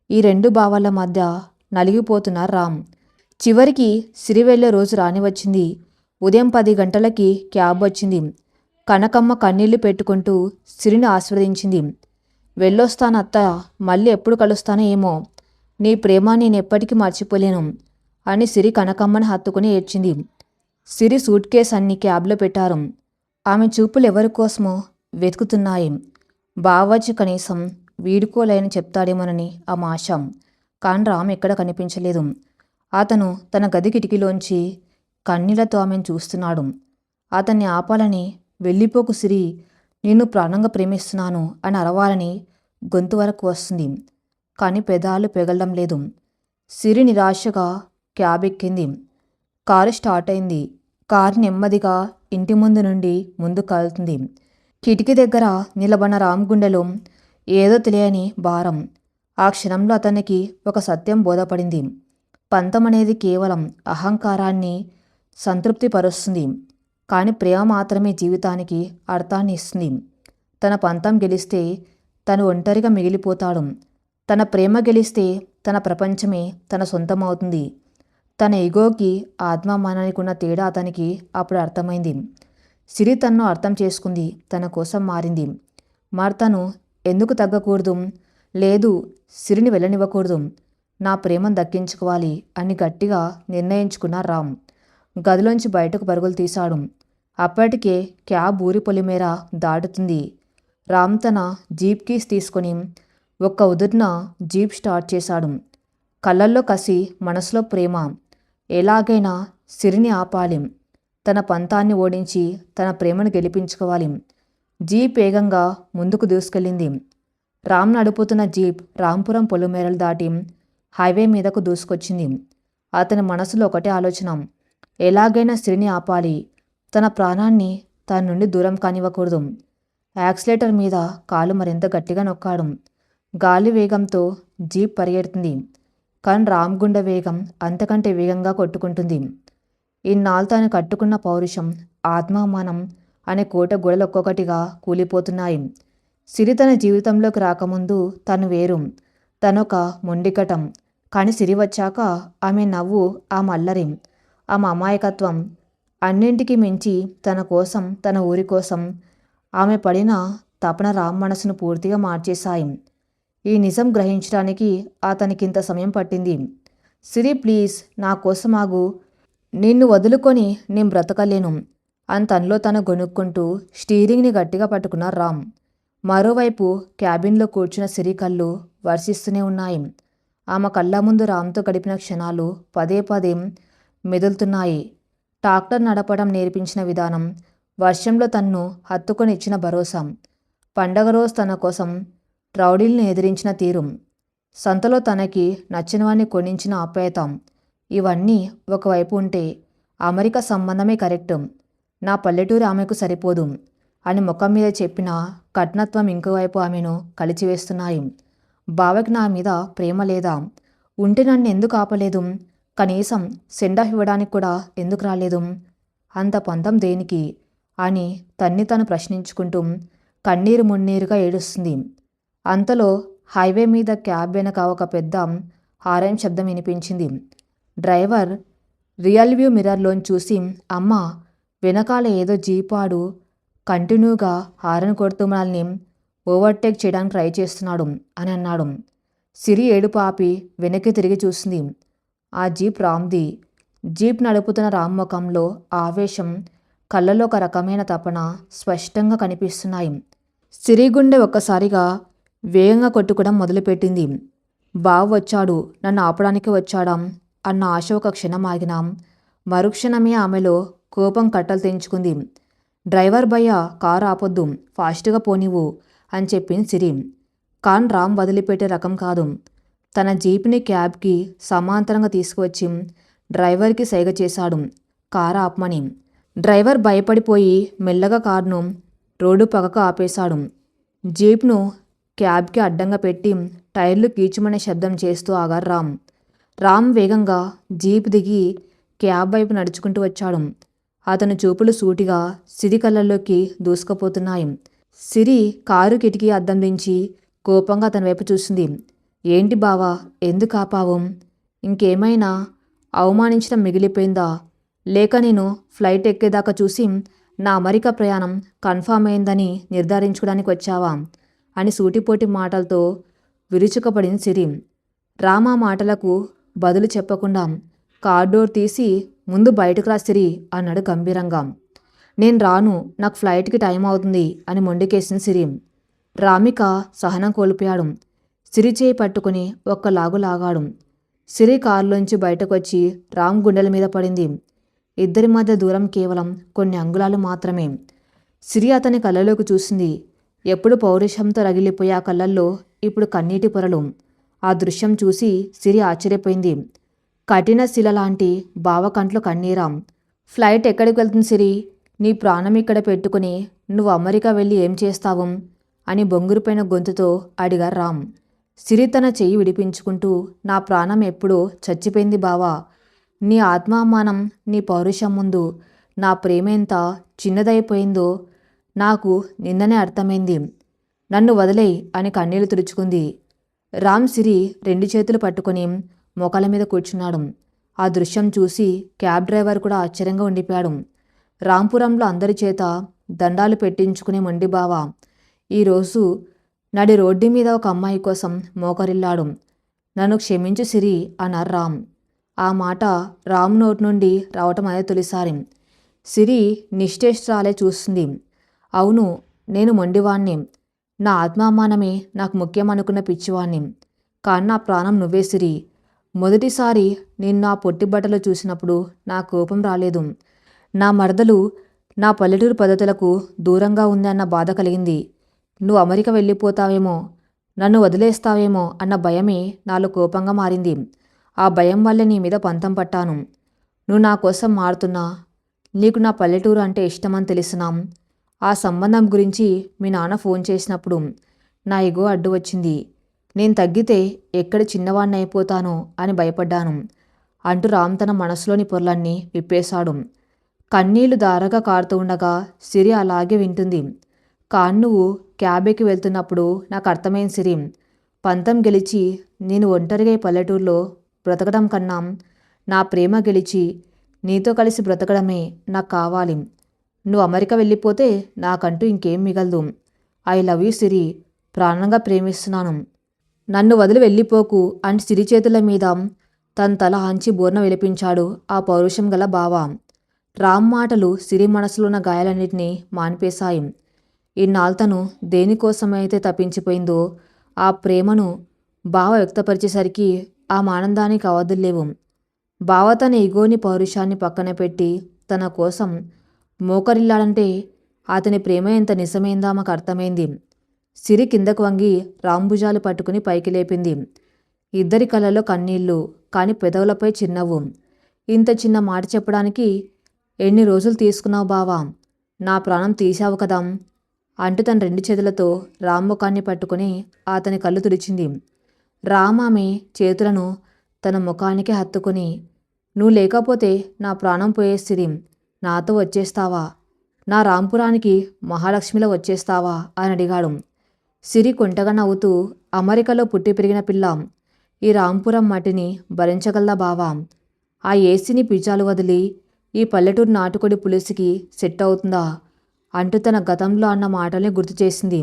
ఈ 2 భావాల మధ్య నలిగిపోతున్నారు రామ్. చివరికి సిరి వెళ్ళే రోజు రాని వచ్చింది. ఉదయం 10 గంటలకి క్యాబ్ వచ్చింది. కనకమ్మ కన్నీళ్లు పెట్టుకుంటూ సిరిని ఆశీర్వదించింది. వెళ్ళొస్తానత్త, మళ్ళీ ఎప్పుడు కలుస్తానో ఏమో, నీ ప్రేమ నేనెప్పటికీ మర్చిపోలేను అని సిరి కనకమ్మని హత్తుకుని ఏడ్చింది. సిరి సూట్ కేస్ అన్ని క్యాబ్లో పెట్టారు. ఆమె చూపులు ఎవరి కోసమో వెతుకుతున్నాయి. బావచ్చి కనీసం వీడుకోలేని చెప్తాడేమోనని ఆమె ఆశ. కానీ రామ్ ఎక్కడ కనిపించలేదు. అతను తన గది కిటికీలోంచి కన్నీళ్లతో ఆమెను చూస్తున్నాడు. అతన్ని ఆపాలని, వెళ్ళిపోకు సిరి, నిన్ను ప్రాణంగా ప్రేమిస్తున్నాను అని అరవాలని గొంతు వరకు వస్తుంది. కానీ పెదాలు పెగలడం లేదు. సిరి నిరాశగా క్యాబ్ ఎక్కింది. కారు స్టార్ట్ అయింది. కారు నెమ్మదిగా ఇంటి ముందు నుండి ముందుకు కదులుతుంది. కిటికీ దగ్గర నిలబడిన రామ్ గుండెలో ఏదో తెలియని భారం. ఆ క్షణంలో అతనికి ఒక సత్యం బోధపడింది. పంతం అనేది కేవలం అహంకారాన్ని సంతృప్తిపరుస్తుంది. కానీ ప్రేమ మాత్రమే జీవితానికి అర్థాన్ని ఇస్తుంది. తన పంతం గెలిస్తే తను ఒంటరిగా మిగిలిపోతాడు. తన ప్రేమ గెలిస్తే తన ప్రపంచమే తన సొంతమవుతుంది. తన ఎగోకి ఆత్మామానానికి ఉన్న తేడా అతనికి అప్పుడు అర్థమైంది. సిరి తన్ను అర్థం చేసుకుంది. తన కోసం మారింది. మరి తను ఎందుకు తగ్గకూడదు? లేదు, సిరిని వెళ్ళనివ్వకూడదు. నా ప్రేమను దక్కించుకోవాలి అని గట్టిగా నిర్ణయించుకున్న రామ్ గదిలోంచి బయటకు పరుగులు తీశాడు. అప్పటికే క్యాబ్ ఊరి పొలిమేర దాటుతుంది. రామ్ తన జీప్ కీస్ తీసుకొని ఒక్క ఉదుర్న జీప్ స్టార్ట్ చేశాడు. కళ్ళల్లో కసి, మనసులో ప్రేమ. ఎలాగైనా సిరిని ఆపాలి. తన పంతాన్ని ఓడించి తన ప్రేమను గెలిపించుకోవాలి. జీప్ వేగంగా ముందుకు దూసుకెళ్ళింది. రామ్ నడుపుతున్న జీప్ రాంపురం పొలిమేరలు దాటి హైవే మీదకు దూసుకొచ్చింది. అతని మనసులో ఒకటే ఆలోచన, ఎలాగైనా సిరిని ఆపాలి. తన ప్రాణాన్ని తన నుండి దూరం కానివ్వకూడదు. యాక్సిలేటర్ మీద కాలు మరింత గట్టిగా నొక్కాడు. గాలి వేగంతో జీప్ పరిగెడుతుంది. కానీ రామ్ గుండె వేగం అంతకంటే వేగంగా కొట్టుకుంటుంది. ఇన్నాళ్ళు తాను కట్టుకున్న పౌరుషం, ఆత్మామానం అనే కోట గోడలు ఒక్కొక్కటిగా కూలిపోతున్నాయి. సిరి తన జీవితంలోకి రాకముందు తను వేరు. తనొక మొండికటం. కానీ సిరి వచ్చాక ఆమె నవ్వు, ఆమె అల్లరి, ఆమె అమాయకత్వం, అన్నింటికి మించి తన కోసం, తన ఊరి కోసం ఆమె పడిన తపన రామ్ మనసును పూర్తిగా మార్చేశాయి. ఈ నిజం గ్రహించడానికి అతనికింత సమయం పట్టింది. సిరి ప్లీజ్, నా కోసం ఆగు. నిన్ను వదులుకొని నేను బ్రతకలేను అని తనలో తను గొనుక్కుంటూ స్టీరింగ్ని గట్టిగా పట్టుకున్న రామ్. మరోవైపు క్యాబిన్లో కూర్చున్న సిరి కళ్ళు వర్షిస్తూనే ఉన్నాయి. ఆమె కళ్ళ ముందు రామ్తో గడిపిన క్షణాలు పదే పదే మెదులుతున్నాయి. ట్రాక్టర్ నడపడం నేర్పించిన విధానం, వర్షంలో తన్ను హత్తుకొని ఇచ్చిన భరోసా, పండగ రోజు తన కోసం రౌడీల్ని ఎదిరించిన తీరు, సంతలో తనకి నచ్చినవాన్ని కొనించిన ఆప్యాయత, ఇవన్నీ ఒకవైపు ఉంటే అమెరికా సంబంధమే కరెక్ట్, నా పల్లెటూరు ఆమెకు సరిపోదు అని ముఖం మీద చెప్పిన కఠినత్వం ఇంకోవైపు ఆమెను కలిచివేస్తున్నాయి. బావకి నా మీద ప్రేమ లేదా? ఉంటే నన్ను ఎందుకు ఆపలేదు? కనీసం సెండాఫ్ ఇవ్వడానికి కూడా ఎందుకు రాలేదు? అంత పంతం దేనికి అని తన్ని తను ప్రశ్నించుకుంటూ కన్నీరు మున్నీరుగా ఏడుస్తుంది. అంతలో హైవే మీద క్యాబ్ వెనక ఒక పెద్ద హారన్ శబ్దం వినిపించింది. డ్రైవర్ రియల్ వ్యూ మిర్రర్లోంచి చూసి, అమ్మ, వెనకాల ఏదో జీపాడు కంటిన్యూగా హారన్ కొడుతూ మనల్ని ఓవర్టేక్ చేయడానికి ట్రై చేస్తున్నాడు అని అన్నాడు. సిరి ఏడుపు ఆపి వెనక్కి తిరిగి చూసింది. ఆ జీప్ రామ్ది. జీప్ నడుపుతున్న రామ్ ముఖంలో ఆవేశం, కళ్ళలో ఒక రకమైన తపన స్పష్టంగా కనిపిస్తున్నాయి. సిరి గుండె ఒక్కసారిగా వేగంగా కొట్టుకోవడం మొదలుపెట్టింది. బావ వచ్చాడు, నన్ను ఆపడానికి వచ్చాడా అన్న ఆశ ఒక క్షణం ఆగినా మరుక్షణమే ఆమెలో కోపం కట్టలు తెంచుకుంది. డ్రైవర్ భయ్య, కారు ఆపొద్దు, ఫాస్ట్గా పోనివ్వు అని చెప్పింది సిరి. కాన్ రామ్ వదిలిపెట్టే రకం కాదు. తన జీప్ని క్యాబ్కి సమాంతరంగా తీసుకువచ్చి డ్రైవర్కి సైగ చేశాడు కారు ఆపమని. డ్రైవర్ భయపడిపోయి మెల్లగా కారును రోడ్డు పక్కకు ఆపేశాడు. జీప్ను క్యాబ్కి అడ్డంగా పెట్టి టైర్లు కీచుమనే శబ్దం చేస్తూ ఆగారు రామ్. రామ్ వేగంగా జీప్ దిగి క్యాబ్ వైపు నడుచుకుంటూ వచ్చాడు. అతని చూపులు సూటిగా సిరి కళ్ళల్లోకి దూసుకుపోతున్నాయి. సిరి కారు కిటికీ అద్దం దించి కోపంగా అతని వైపు చూసింది. ఏంటి బావా, ఎందుకు ఆపావు? ఇంకేమైనా అవమానించడం మిగిలిపోయిందా? లేక నేను ఫ్లైట్ ఎక్కేదాకా చూసి నా అమెరికా ప్రయాణం కన్ఫామ్ అయిందని నిర్ధారించుకోవడానికి వచ్చావా అని సూటిపోటి మాటలతో విరుచుకుపడింది సిరి. రామ్ ఆ మాటలకు బదులు చెప్పకుండా కార్ డోర్ తీసి ముందు బయటకు రా సిరి అన్నాడు గంభీరంగా. నేను రాను, నాకు ఫ్లైట్కి టైం అవుతుంది అని మొండికేసింది సిరి. రామిక సహనం కోల్పోయాడు. సిరి చేయి పట్టుకుని ఒక్క లాగు లాగాడు. సిరి కారులోంచి బయటకొచ్చి రామ్ గుండెల మీద పడింది. ఇద్దరి మధ్య దూరం కేవలం కొన్ని అంగుళాలు మాత్రమే. సిరి అతని కళ్ళలోకి చూసింది. ఎప్పుడు పౌరుషంతో రగిలిపోయే ఆ కళ్ళల్లో ఇప్పుడు కన్నీటి పొరలు. ఆ దృశ్యం చూసి సిరి ఆశ్చర్యపోయింది. కఠిన శిల లాంటి బావ కంట్లో కన్నీరా. ఫ్లైట్ ఎక్కడికి వెళ్తుంది సిరి? నీ ప్రాణం ఇక్కడ పెట్టుకుని నువ్వు అమెరికా వెళ్ళి ఏం చేస్తావు అని బొంగురుపోయిన గొంతుతో అడిగారు రామ్. సిరి తన చెయ్యి విడిపించుకుంటూ, నా ప్రాణం ఎప్పుడో చచ్చిపోయింది బావా. నీ ఆత్మామానం, నీ పౌరుషం ముందు నా ప్రేమ ఎంత చిన్నదైపోయిందో నాకు నిన్ననే అర్థమైంది. నన్ను వదిలేయ్ అని కన్నీళ్లు తుడుచుకుంది. రామ్ సిరి రెండు చేతులు పట్టుకొని మొక్కల మీద కూర్చున్నాడు. ఆ దృశ్యం చూసి క్యాబ్ డ్రైవర్ కూడా ఆశ్చర్యంగా ఉండిపోయాడు. రాంపురంలో అందరి చేత దండాలు పెట్టించుకునే మొండి బావా ఈరోజు నడి రోడ్డు మీద ఒక అమ్మాయి కోసం మోకరిల్లాడు. నన్ను క్షమించు సిరి అన్నారు రామ్. ఆ మాట రామ్ నోటి నుండి రావటం అదే తొలిసారి. సిరి నిశ్చేష్రాలే చూస్తుంది. అవును, నేను మొండివాణ్ణి. నా ఆత్మామానమే నాకు ముఖ్యం అనుకున్న పిచ్చివాణ్ణి. కానీ నా ప్రాణం నువ్వే సిరి. మొదటిసారి నేను నా పొట్టి బట్టలు చూసినప్పుడు నా కోపం రాలేదు. నా మరదలు నా పల్లెటూరు పద్ధతులకు దూరంగా ఉంది అన్న బాధ కలిగింది. నువ్వు అమెరికా వెళ్ళిపోతావేమో, నన్ను వదిలేస్తావేమో అన్న భయమే నాలో కోపంగా మారింది. ఆ భయం వల్లే నీ మీద పంతం పట్టాను. నువ్వు నా కోసం మారుతున్నా, నీకు నా పల్లెటూరు అంటే ఇష్టమని తెలిసినాం. ఆ సంబంధం గురించి మీ నాన్న ఫోన్ చేసినప్పుడు నా ఇగో అడ్డు వచ్చింది. నేను తగ్గితే ఎక్కడ చిన్నవాణ్ణి అయిపోతానో అని భయపడ్డాను అంటూ రామ్ తన మనసులోని పొరలన్నీ విప్పేశాడు. కన్నీళ్లు దారగా కారుతూ ఉండగా సిరి అలాగే వింటుంది. కాన్ నువ్వు క్యాబేకి వెళ్తున్నప్పుడు నాకు అర్థమైంది సిరి. పంతం గెలిచి నేను ఒంటరిగా ఈ పల్లెటూరులో బ్రతకడం కన్నా నా ప్రేమ గెలిచి నీతో కలిసి బ్రతకడమే నాకు కావాలి. నువ్వు అమెరికా వెళ్ళిపోతే నాకంటూ ఇంకేం మిగలదు. ఐ లవ్ యూ సిరి, ప్రాణంగా ప్రేమిస్తున్నాను. నన్ను వదిలి వెళ్ళిపోకు అని సిరి చేతుల మీద తన తల ఆంచి బోర్న విలిపించాడు ఆ పౌరుషం గల బావ. రామ్ మాటలు సిరి మనసులో ఉన్న గాయాలన్నింటినీ మాన్పేశాయి. ఇన్నాళ్ళు తను దేనికోసమైతే తప్పించిపోయిందో ఆ ప్రేమను బావ వ్యక్తపరిచేసరికి ఆ ఆనందానికి అవధుల్లేవు. బావ తన ఇగోని పౌరుషాన్ని పక్కన పెట్టి తన కోసం మోకరిల్లాడంటే అతని ప్రేమ ఎంత నిజమైందా మాకు అర్థమైంది. సిరి కిందకు వంగి రాంభుజాలు పట్టుకుని పైకి లేపింది. ఇద్దరి కళ్ళలో కన్నీళ్లు, కాని పెదవులపై చిన్నవ్వు. ఇంత చిన్న మాట చెప్పడానికి ఎన్ని రోజులు తీసుకున్నావు బావా? నా ప్రాణం తీశావు కదా అంటూ తన రెండు చేతులతో రామ్ ముఖాన్ని పట్టుకుని అతని కళ్ళు తుడిచింది. రామ్ ఆమె చేతులను తన ముఖానికి హత్తుకుని, నువ్వు లేకపోతే నా ప్రాణం పోయేసిరి, నాతో వచ్చేస్తావా? నా రాంపురానికి మహాలక్ష్మిలో వచ్చేస్తావా అని అడిగాడు. సిరి కొంటగా నవ్వుతూ, అమెరికాలో పుట్టి పెరిగిన పిల్ల, ఈ రాంపురం మట్టిని భరించగలదా బావా? ఆ ఏసీని పిజ్జాలు వదిలి ఈ పల్లెటూరు నాటుకోడి పులుసుకి సెట్ అవుతుందా అంటూ తన గతంలో అన్న మాటల్ని గుర్తు చేసింది.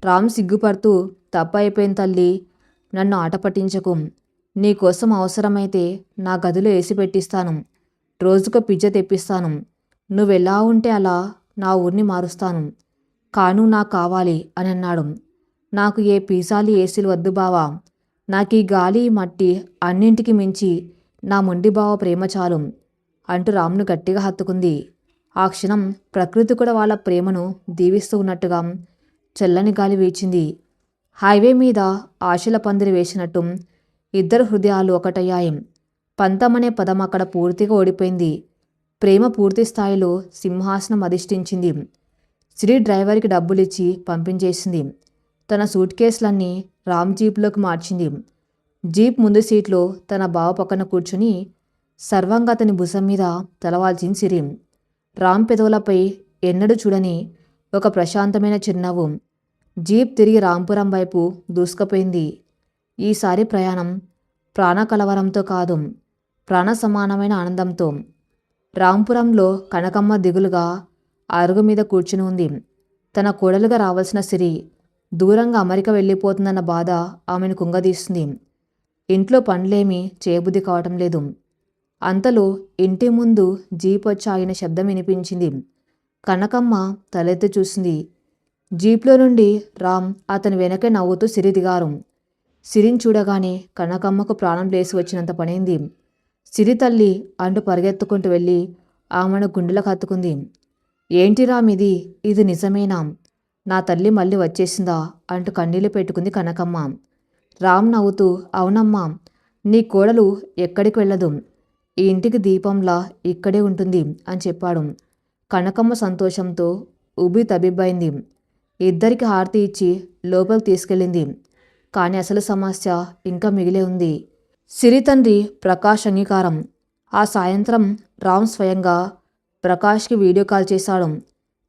రామ్ సిగ్గుపడుతూ, తప్పైపోయింది తల్లి, నన్ను ఆట పట్టించకు. నీకోసం అవసరమైతే నా గదిలో ఏసీ పెట్టిస్తాను, రోజుకో పిజ్జా తెప్పిస్తాను, నువ్వెలా ఉంటే అలా నా ఊరిని మారుస్తాను, కాను నాకు కావాలి అని అన్నాడు. నాకు ఏ పిజ్జాలు ఏసీలు వద్దు బావా, నాకు ఈ గాలి ఈ మట్టి అన్నింటికి మించి నా మొండి బావ ప్రేమ చాలు అంటూ రామ్ను గట్టిగా హత్తుకుంది. ఆ క్షణం ప్రకృతి కూడా వాళ్ళ ప్రేమను దీవిస్తూ ఉన్నట్టుగా చల్లని గాలి వీచింది. హైవే మీద ఆశల పందిరి వేసినట్టు ఇద్దరు హృదయాలు ఒకటయ్యాయి. పంతం అనే పదం అక్కడ పూర్తిగా ఓడిపోయింది. ప్రేమ పూర్తి స్థాయిలో సింహాసనం అధిష్ఠించింది. శ్రీ డ్రైవర్కి డబ్బులిచ్చి పంపించేసింది. తన సూట్ కేసులన్నీ రామ్ జీప్లోకి మార్చింది. జీప్ ముందు సీట్లో తన బావ పక్కన కూర్చుని సర్వంగా అతని భుజం మీద తలవాల్చింది సిరి. రామ్ పెదవులపై ఎన్నడూ చూడని ఒక ప్రశాంతమైన చిరునవ్వు. జీప్ తిరిగి రాంపురం వైపు దూసుకుపోయింది. ఈసారి ప్రయాణం ప్రాణ కలవరంతో కాదు, ప్రాణ సమానమైన ఆనందంతో. రాంపురంలో కనకమ్మ దిగులుగా అరుగు మీద కూర్చుని ఉంది. తన కోడలుగా రావాల్సిన సిరి దూరంగా అమెరికా వెళ్ళిపోతుందన్న బాధ ఆమెను కుంగదీస్తుంది. ఇంట్లో పనులేమీ చేయబుద్ధి కావటం లేదు. అంతలో ఇంటి ముందు జీప్ వచ్చి ఆగిన శబ్దం వినిపించింది. కనకమ్మ తలెత్తి చూసింది. జీప్లో నుండి రామ్ అతని వెనకే నవ్వుతూ సిరి దిగారు. సిరిని చూడగానే కనకమ్మకు ప్రాణం లేసి వచ్చినంత పనైంది. సిరి తల్లి అంటూ పరిగెత్తుకుంటూ వెళ్ళి ఆమెను గుండెలకు హత్తుకుంది. ఏంటి రామ్ ఇది నిజమేనా? నా తల్లి మళ్ళీ వచ్చేసిందా అంటూ కన్నీళ్లు పెట్టుకుంది కనకమ్మ. రామ్ నవ్వుతూ, అవునమ్మా, నీ కోడలు ఎక్కడికి వెళ్ళదు, ఈ ఇంటికి దీపంలా ఇక్కడే ఉంటుంది అని చెప్పాడు. కనకమ్మ సంతోషంతో ఉబ్బి తబిబ్బైంది. ఇద్దరికి హారతి ఇచ్చి లోపలికి తీసుకెళ్ళింది. కానీ అసలు సమస్య ఇంకా మిగిలే ఉంది. సిరి తండ్రి ప్రకాష్ అంగీకారం. ఆ సాయంత్రం రామ్ స్వయంగా ప్రకాష్కి వీడియో కాల్ చేశాడు.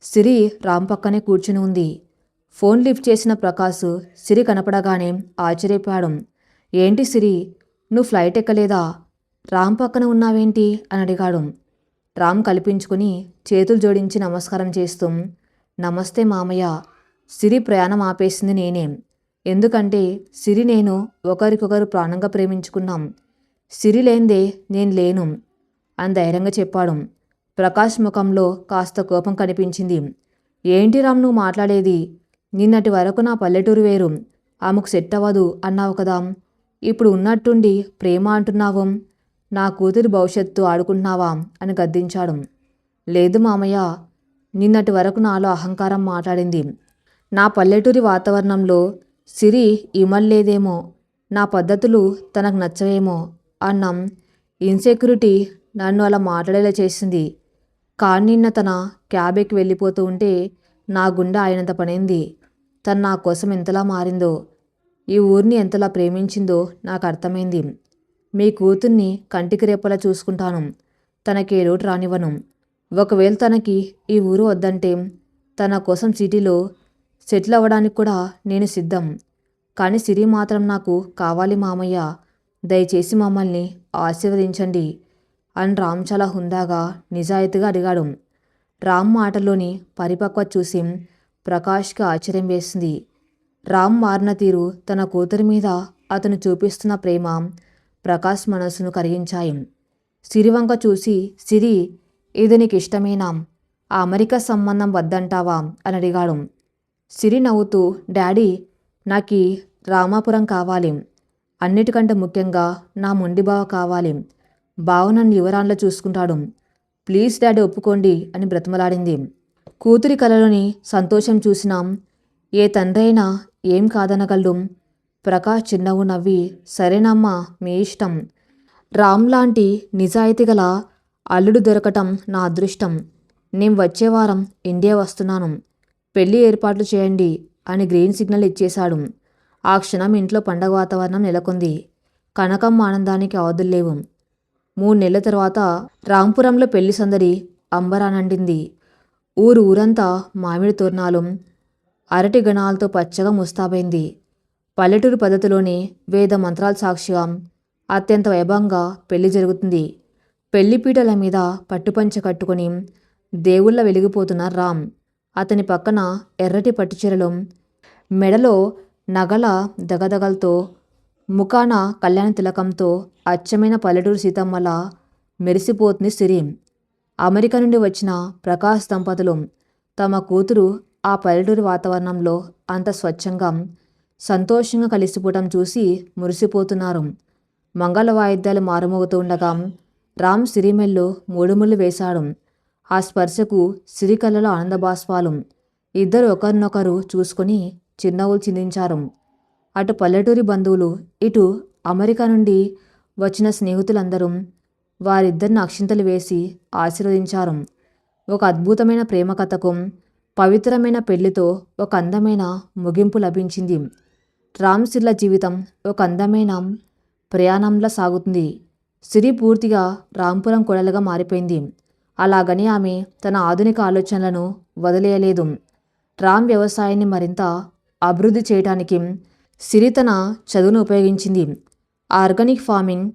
సిరి రామ్ పక్కనే కూర్చుని ఉంది. ఫోన్ లిఫ్ట్ చేసిన ప్రకాష్ సిరి కనపడగానే ఆశ్చర్యపోయాడు. ఏంటి సిరి, నువ్వు ఫ్లైట్ ఎక్కలేదా? రామ్ పక్కన ఉన్నావేంటి అని అడిగాడు. రామ్ కల్పించుకుని చేతులు జోడించి నమస్కారం చేస్తూ, నమస్తే మామయ్య, సిరి ప్రయాణం ఆపేసింది నేనే. ఎందుకంటే సిరి నేను ఒకరికొకరు ప్రాణంగా ప్రేమించుకున్నాం. సిరి లేందే నేను లేను అని ధైర్యంగా చెప్పాడు. ప్రకాష్ ముఖంలో కాస్త కోపం కనిపించింది. ఏంటి రామ్ నువ్వు మాట్లాడేది? నిన్నటి వరకు నా పల్లెటూరు వేరు, ఆమెకు సెట్ అవ్వదు అన్నావు కదా, ఇప్పుడు ఉన్నట్టుండి ప్రేమ అంటున్నావు, నా కూతురి భవిష్యత్తు ఆడుకుంటున్నావా అని గద్దించాడు. లేదు మామయ్య, నిన్నటి వరకు నాలో అహంకారం మాట్లాడింది. నా పల్లెటూరి వాతావరణంలో సిరి ఇమల్లేదేమో, నా పద్ధతులు తనకు నచ్చవేమో అన్నం ఇన్సెక్యూరిటీ నన్ను అలా మాట్లాడేలా చేసింది. కానీ నిన్న తన క్యాబెక్కి వెళ్ళిపోతూ ఉంటే నా గుండె ఆయనంత పనైంది. తను నా కోసం ఎంతలా మారిందో, ఈ ఊరిని ఎంతలా ప్రేమించిందో నాకు అర్థమైంది. మీ కూతుర్ని కంటికి రేపలా చూసుకుంటాను, తనకే లోటు రానివ్వను. ఒకవేళ తనకి ఈ ఊరు వద్దంటే తన కోసం సిటీలో సెటిల్ అవ్వడానికి కూడా నేను సిద్ధం. కానీ సిరి మాత్రం నాకు కావాలి మామయ్య, దయచేసి మమ్మల్ని ఆశీర్వదించండి అని రామ్ చాలా హుందాగా నిజాయితీగా అడిగాడు. రామ్ మాటలోని పరిపక్వత చూసి ప్రకాష్కి ఆశ్చర్యం వేసింది. రామ్ మారిన తీరు, తన కూతురి మీద అతను చూపిస్తున్న ప్రేమ ప్రకాష్ మనసును కరిగించాయి. సిరి వంక చూసి, సిరి, ఇది నీకు ఇష్టమేనా? ఆ అమెరికా సంబంధం వద్దంటావా అని అడిగాడు. సిరి నవ్వుతూ, డాడీ, నాకు రామాపురం కావాలి, అన్నిటికంటే ముఖ్యంగా నా మొండి బావ కావాలి. బావ నన్ను యువరాన్లో చూసుకుంటాడు, ప్లీజ్ డాడీ ఒప్పుకోండి అని బ్రతిమలాడింది. కూతురి కలలోని సంతోషం చూసినా ఏ తండ్రి అయినా ఏం కాదనగలడు. ప్రకాష్ చిన్నవు నవ్వి, సరేనమ్మా, మీ ఇష్టం. రామ్ లాంటి నిజాయితీ గల అల్లుడు దొరకటం నా అదృష్టం. నేను వచ్చే వారం ఇండియా వస్తున్నాను, పెళ్లి ఏర్పాట్లు చేయండి అని గ్రీన్ సిగ్నల్ ఇచ్చేశాడు. ఆ క్షణం ఇంట్లో పండగ వాతావరణం నెలకొంది. కనకమ్మ ఆనందానికి అవధుల్లేవు. 3 నెలల తర్వాత రాంపురంలో పెళ్లి సందడి అంబరానండింది. ఊరంతా మామిడి తోరణాలు, అరటి గణాలతో పచ్చగా ముస్తాబైంది. పల్లెటూరు పద్ధతిలోని వేద మంత్రాల సాక్షిగా అత్యంత వైభవంగా పెళ్లి జరుగుతుంది. పెళ్లిపీటల మీద పట్టుపంచ కట్టుకొని దేవుళ్ళ వెలిగిపోతున్న రామ్. అతని పక్కన ఎర్రటి పట్టుచీరలు, మెడలో నగల దగదగలతో, ముఖాన కళ్యాణ తిలకంతో అచ్చమైన పల్లెటూరు సీతమ్మలా మెరిసిపోతుంది సిరి. అమెరికా నుండి వచ్చిన ప్రకాష్ దంపతులు తమ కూతురు ఆ పల్లెటూరి వాతావరణంలో అంత స్వచ్ఛంగా, సంతోషంగా కలిసిపోవటం చూసి మురిసిపోతున్నారు. మంగళ వాయిద్యాలు మారుమోగుతూ ఉండగా రామ్ సిరిమెల్లో మూడుముళ్ళు వేశాడు. ఆ స్పర్శకు సిరి కళ్ళలో ఆనందబాష్పాలు. ఇద్దరు ఒకరినొకరు చూసుకొని చిరునవ్వులు చిందించారు. అటు పల్లెటూరి బంధువులు, ఇటు అమెరికా నుండి వచ్చిన స్నేహితులందరూ వారిద్దరిని అక్షింతలు వేసి ఆశీర్వదించారు. ఒక అద్భుతమైన ప్రేమ కథకు, పవిత్రమైన పెళ్లితో ఒక అందమైన ముగింపు లభించింది. రామ్ సిర్ల జీవితం ఒక అందమైన ప్రయాణంలా సాగుతుంది. సిరి పూర్తిగా రాంపురం కొడలుగా మారిపోయింది. అలాగని ఆమె తన ఆధునిక ఆలోచనలను వదిలేయలేదు. రామ్ వ్యవసాయాన్ని మరింత అభివృద్ధి చేయడానికి సిరి తన చదువును ఉపయోగించింది. ఆర్గానిక్ ఫార్మింగ్,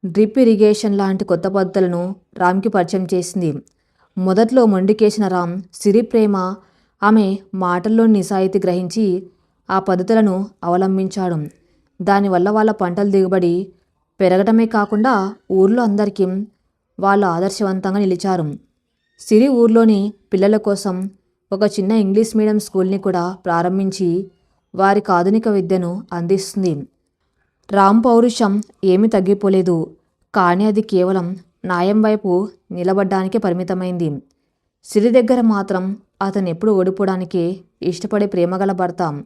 డ్రిప్ ఇరిగేషన్ లాంటి కొత్త పద్ధతులను రామ్కి పరిచయం చేసింది. మొదట్లో మొండికేసిన రామ్ సిరి ప్రేమ, ఆమె మాటల్లో నిజాయితీ గ్రహించి ఆ పద్ధతులను అవలంబించాడు. దానివల్ల వాళ్ళ పంటల దిగుబడి పెరగటమే కాకుండా ఊర్లో అందరికీ వాళ్ళు ఆదర్శవంతంగా నిలిచారు. సిరి ఊర్లోని పిల్లల కోసం ఒక చిన్న ఇంగ్లీష్ మీడియం స్కూల్ని కూడా ప్రారంభించి వారికి ఆధునిక విద్యను అందిస్తుంది. రామ్ పౌరుషం ఏమీ తగ్గిపోలేదు. కానీ అది కేవలం న్యాయం వైపు నిలబడ్డానికే పరిమితమైంది. సిరి దగ్గర మాత్రం అతను ఎప్పుడు ఓడిపోవడానికే ఇష్టపడే ప్రేమగల భర్త.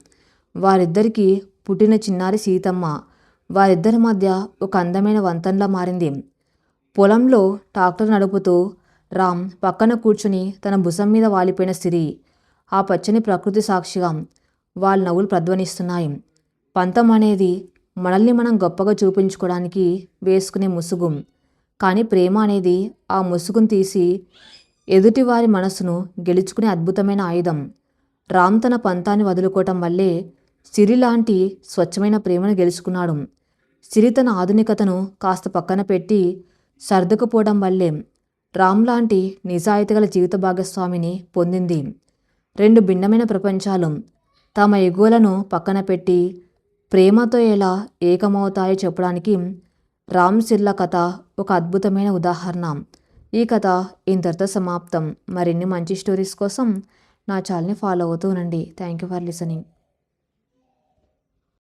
వారిద్దరికీ పుట్టిన చిన్నారి సీతమ్మ వారిద్దరి మధ్య ఒక అందమైన వంతెనలా మారింది. పొలంలో ట్రాక్టర్ నడుపుతూ రామ్ పక్కన కూర్చుని తన భుజం మీద వాలిపోయిన సిరి. ఆ పచ్చని ప్రకృతి సాక్షిగా వాళ్ళ నవ్వులు ప్రధ్వనిస్తున్నాయి. పంతం అనేది మనల్ని మనం గొప్పగా చూపించుకోవడానికి వేసుకునే ముసుగు. కానీ ప్రేమ అనేది ఆ ముసుగును తీసి ఎదుటివారి మనసును గెలుచుకునే అద్భుతమైన ఆయుధం. రామ్ తన పంతాన్ని వదులుకోవటం వల్లే సిరి లాంటి స్వచ్ఛమైన ప్రేమను గెలుచుకున్నాడు. సిరి తన ఆధునికతను కాస్త పక్కన పెట్టి సర్దుకుపోవడం వల్లే రామ్ లాంటి నిజాయితీగల జీవిత భాగస్వామిని పొందింది. రెండు భిన్నమైన ప్రపంచాలు తమ ఎగోలను పక్కన పెట్టి ప్రేమతో ఎలా ఏకమవుతాయో చెప్పడానికి రామ్ సిర్ల కథ ఒక అద్భుతమైన ఉదాహరణ. ఈ కథ ఇంతటితో సమాప్తం. మరిన్ని మంచి స్టోరీస్ కోసం నా ఛానల్ని ఫాలో అవుతూ ఉండండి. Thank you for listening.